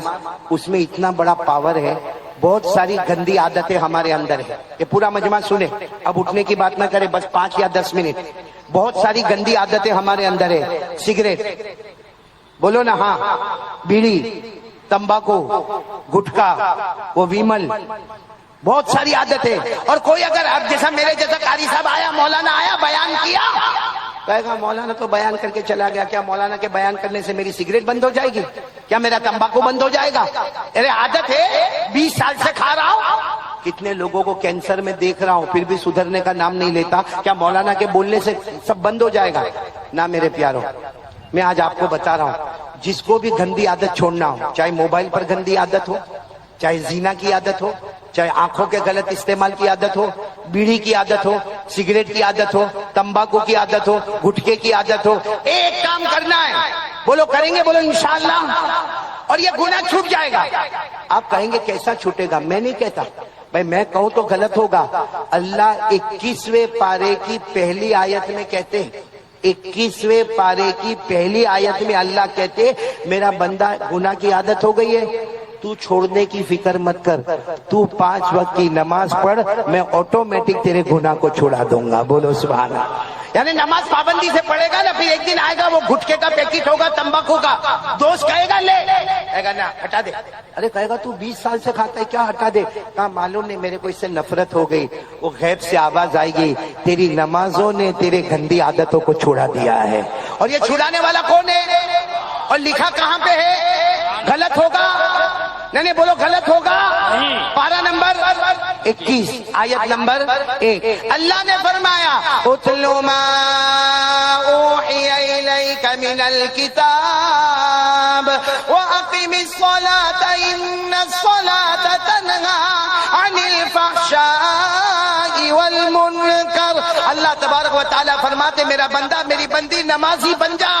اس میں اتنا بڑا پاور ہے. بہت ساری گندی عادتیں ہمارے اندر ہے. یہ پورا مجمع سنے، اب اٹھنے کی بات نہ کرے، بس 5 یا 10 منٹ. بہت ساری گندی عادتیں ہمارے اندر ہے. سگریٹ، بولو نا ہاں، بیڑی، تمباکو، گٹکا، وہ ویمل، بہت ساری عادتیں. اور کوئی اگر اب جیسا میرے جیسا قاری صاحب آیا، مولانا آیا، بیان کیا، کہے گا مولانا تو بیان کر کے چلا گیا، کیا مولانا کے بیان کرنے سے میری سگریٹ بند ہو جائے گی؟ کیا میرا تمباکو بند ہو جائے گا؟ ارے عادت ہے، 20 سال سے کھا رہا ہوں. کتنے لوگوں کو کینسر میں دیکھ رہا ہوں پھر بھی سدھرنے کا نام نہیں لیتا. کیا مولانا کے بولنے سے سب بند ہو جائے گا؟ نہ میرے پیاروں، میں آج آپ کو بتا رہا ہوں، جس کو بھی گندی عادت چھوڑنا ہو، چاہے موبائل پر گندی عادت ہو، چاہے زینا کی عادت ہو، چاہے آنکھوں کے غلط استعمال کی عادت ہو، بیڑی کی عادت ہو، سگریٹ کی عادت ہو، تمباکو کی عادت ہو، گٹکے کی عادت ہو، ایک کام کرنا ہے. بولو کریں گے؟ بولو انشاءاللہ. اور یہ گناہ چھوٹ جائے گا. آپ کہیں گے کیسا چھوٹے گا؟ میں نہیں کہتا بھائی، میں کہوں تو غلط ہوگا. اللہ 21ویں پارے کی پہلی آیت میں کہتے ہیں، 21ویں پارے کی پہلی آیت میں اللہ کہتے میرا بندہ گناہ کی عادت ہو گئی ہے، تو چھوڑنے کی فکر مت کر، تو 5 وقت کی نماز پڑھ، میں آٹومیٹک تیرے گناہ کو چھوڑا دوں گا. بولو سبحان اللہ. یعنی نماز پابندی سے پڑھے گا نا، پھر ایک دن آئے گا وہ گٹکے کا پیکٹ ہوگا، تمباکو کا، دوست کہے گا لے، کہے گا نا ہٹا دے. ارے کہے گا تو 20 سال سے کھاتا ہے، کیا ہٹا دے؟ کہا معلوم نہیں، میرے کو اس سے نفرت ہو گئی. وہ غیب سے آواز آئے گی، تیری نمازوں نے تیرے گندی عادتوں کو چھڑا دیا ہے. اور یہ چھڑانے والا کون ہے اور لکھا کہاں پہ ہے؟ غلط ہوگا؟ نہیں بولو غلط ہوگا. پارہ نمبر 21 آیت نمبر 1 اللہ نے فرمایا اتلو ما اوحی الیک من الکتاب واقم الصلاة ان الصلاة تنہی عن الفحشاء والمنکر. اللہ تبارک و تعالیٰ فرماتے میرا بندہ میری بندی نمازی بن جا.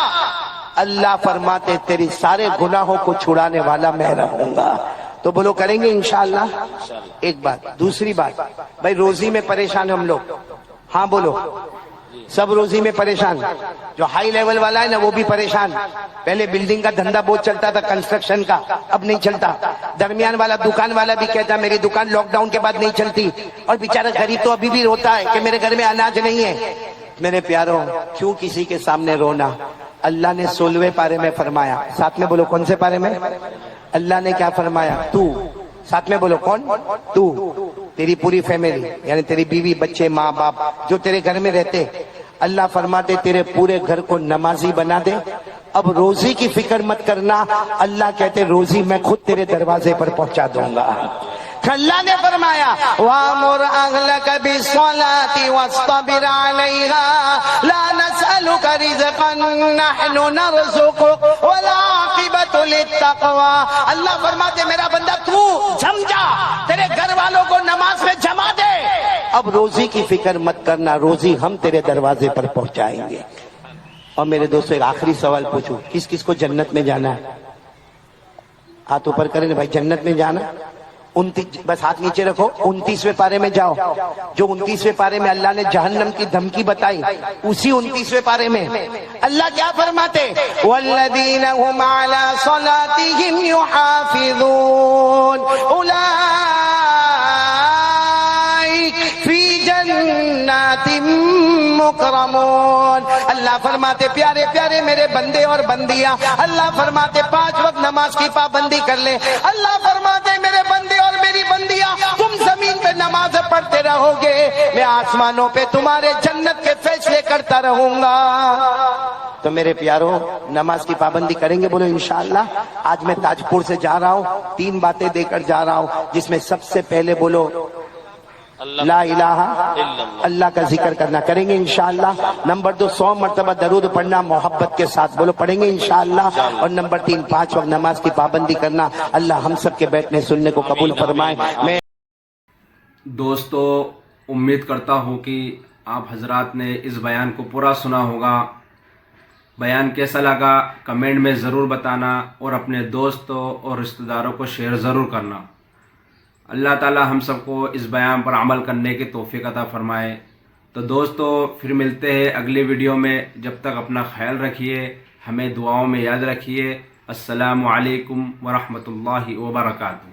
اللہ فرماتے تیری سارے گناہوں کو چھڑانے والا میں رہوں گا. تو بولو کریں گے انشاءاللہ. ایک بات. دوسری بات، بھائی روزی میں پریشان ہم لوگ، ہاں بولو، سب روزی میں پریشان. جو ہائی لیول والا ہے نا وہ بھی پریشان. پہلے بلڈنگ کا دھندا بہت چلتا تھا، کنسٹرکشن کا، اب نہیں چلتا. درمیان والا دکان والا بھی کہتا میری دکان لاک ڈاؤن کے بعد نہیں چلتی. اور بیچارہ غریب تو ابھی بھی روتا ہے کہ میرے گھر میں اناج نہیں ہے. میرے پیاروں، کیوں کسی کے سامنے رونا؟ اللہ نے 16ویں پارے میں فرمایا، ساتھ میں بولو کون سے پارے میں؟ اللہ نے کیا فرمایا؟ تو، ساتھ میں بولو کون؟ تو، تیری پوری فیملی، یعنی تیری بیوی، بچے، ماں باپ جو تیرے گھر میں رہتے، اللہ فرماتے تیرے پورے گھر کو نمازی بنا دے. اب روزی کی فکر مت کرنا، اللہ کہتے روزی میں خود تیرے دروازے پر پہنچا دوں گا. اللہ نے فرمایا وَأَمُرْ أَهْلَكَ بِالصَّلَاةِ وَاصْطَبِرْ عَلَيْهَا لَا نَسْأَلُكَ رِزْقًا نَحْنُ نَرْزُقُكَ وَالْعَاقِبَةُ لِلتَّقْوَىٰ. اللہ فرماتے میرا بندہ تو جم جا، تیرے گھر والوں کو نماز میں جما دے. اب روزی کی فکر مت کرنا، روزی ہم تیرے دروازے پر پہنچائیں گے. اور میرے دوستو ایک آخری سوال پوچھوں، کس کس کو جنت میں جانا ہے؟ ہاتھ اوپر کریں نا بھائی، جنت میں جانا. 29 بس ہاتھ نیچے رکھو. 29ویں پارے میں جاؤ. جو 29ویں پارے میں اللہ نے جہنم کی دھمکی بتائی، اسی 29ویں پارے میں اللہ کیا فرماتے؟ والذین هم علی صلاتهم یحافظون اولئک فی جنات مکرمون. اللہ فرماتے پیارے پیارے میرے بندے اور بندیاں، اللہ فرماتے 5 وقت نماز کی پابندی کر لے. اللہ فرماتے میرے بندے اور میری بندیاں، تم زمین پہ نماز پڑھتے رہو گے، میں آسمانوں پہ تمہارے جنت کے فیصلے کرتا رہوں گا. تو میرے پیاروں نماز کی پابندی کریں گے؟ بولو انشاءاللہ. آج میں تاجپور سے جا رہا ہوں، 3 باتیں دے کر جا رہا ہوں، جس میں سب سے پہلے بولو لا الہ اللہ کا ذکر کرنا، کریں گے انشاءاللہ. نمبر 2 100 مرتبہ درود پڑھنا محبت کے ساتھ، بولو پڑھیں گے انشاءاللہ. اور نمبر 3 5 وقت نماز کی پابندی کرنا. اللہ ہم سب کے بیٹھنے سننے کو قبول فرمائے. میں دوستو امید کرتا ہوں کہ آپ حضرات نے اس بیان کو پورا سنا ہوگا. بیان کیسا لگا کمنٹ میں ضرور بتانا، اور اپنے دوستوں اور رشتہ داروں کو شیئر ضرور کرنا. اللہ تعالی ہم سب کو اس بیان پر عمل کرنے کی توفیق عطا فرمائے. تو دوستو پھر ملتے ہیں اگلی ویڈیو میں. جب تک اپنا خیال رکھیے، ہمیں دعاؤں میں یاد رکھیے. السلام علیکم ورحمۃ اللہ وبرکاتہ.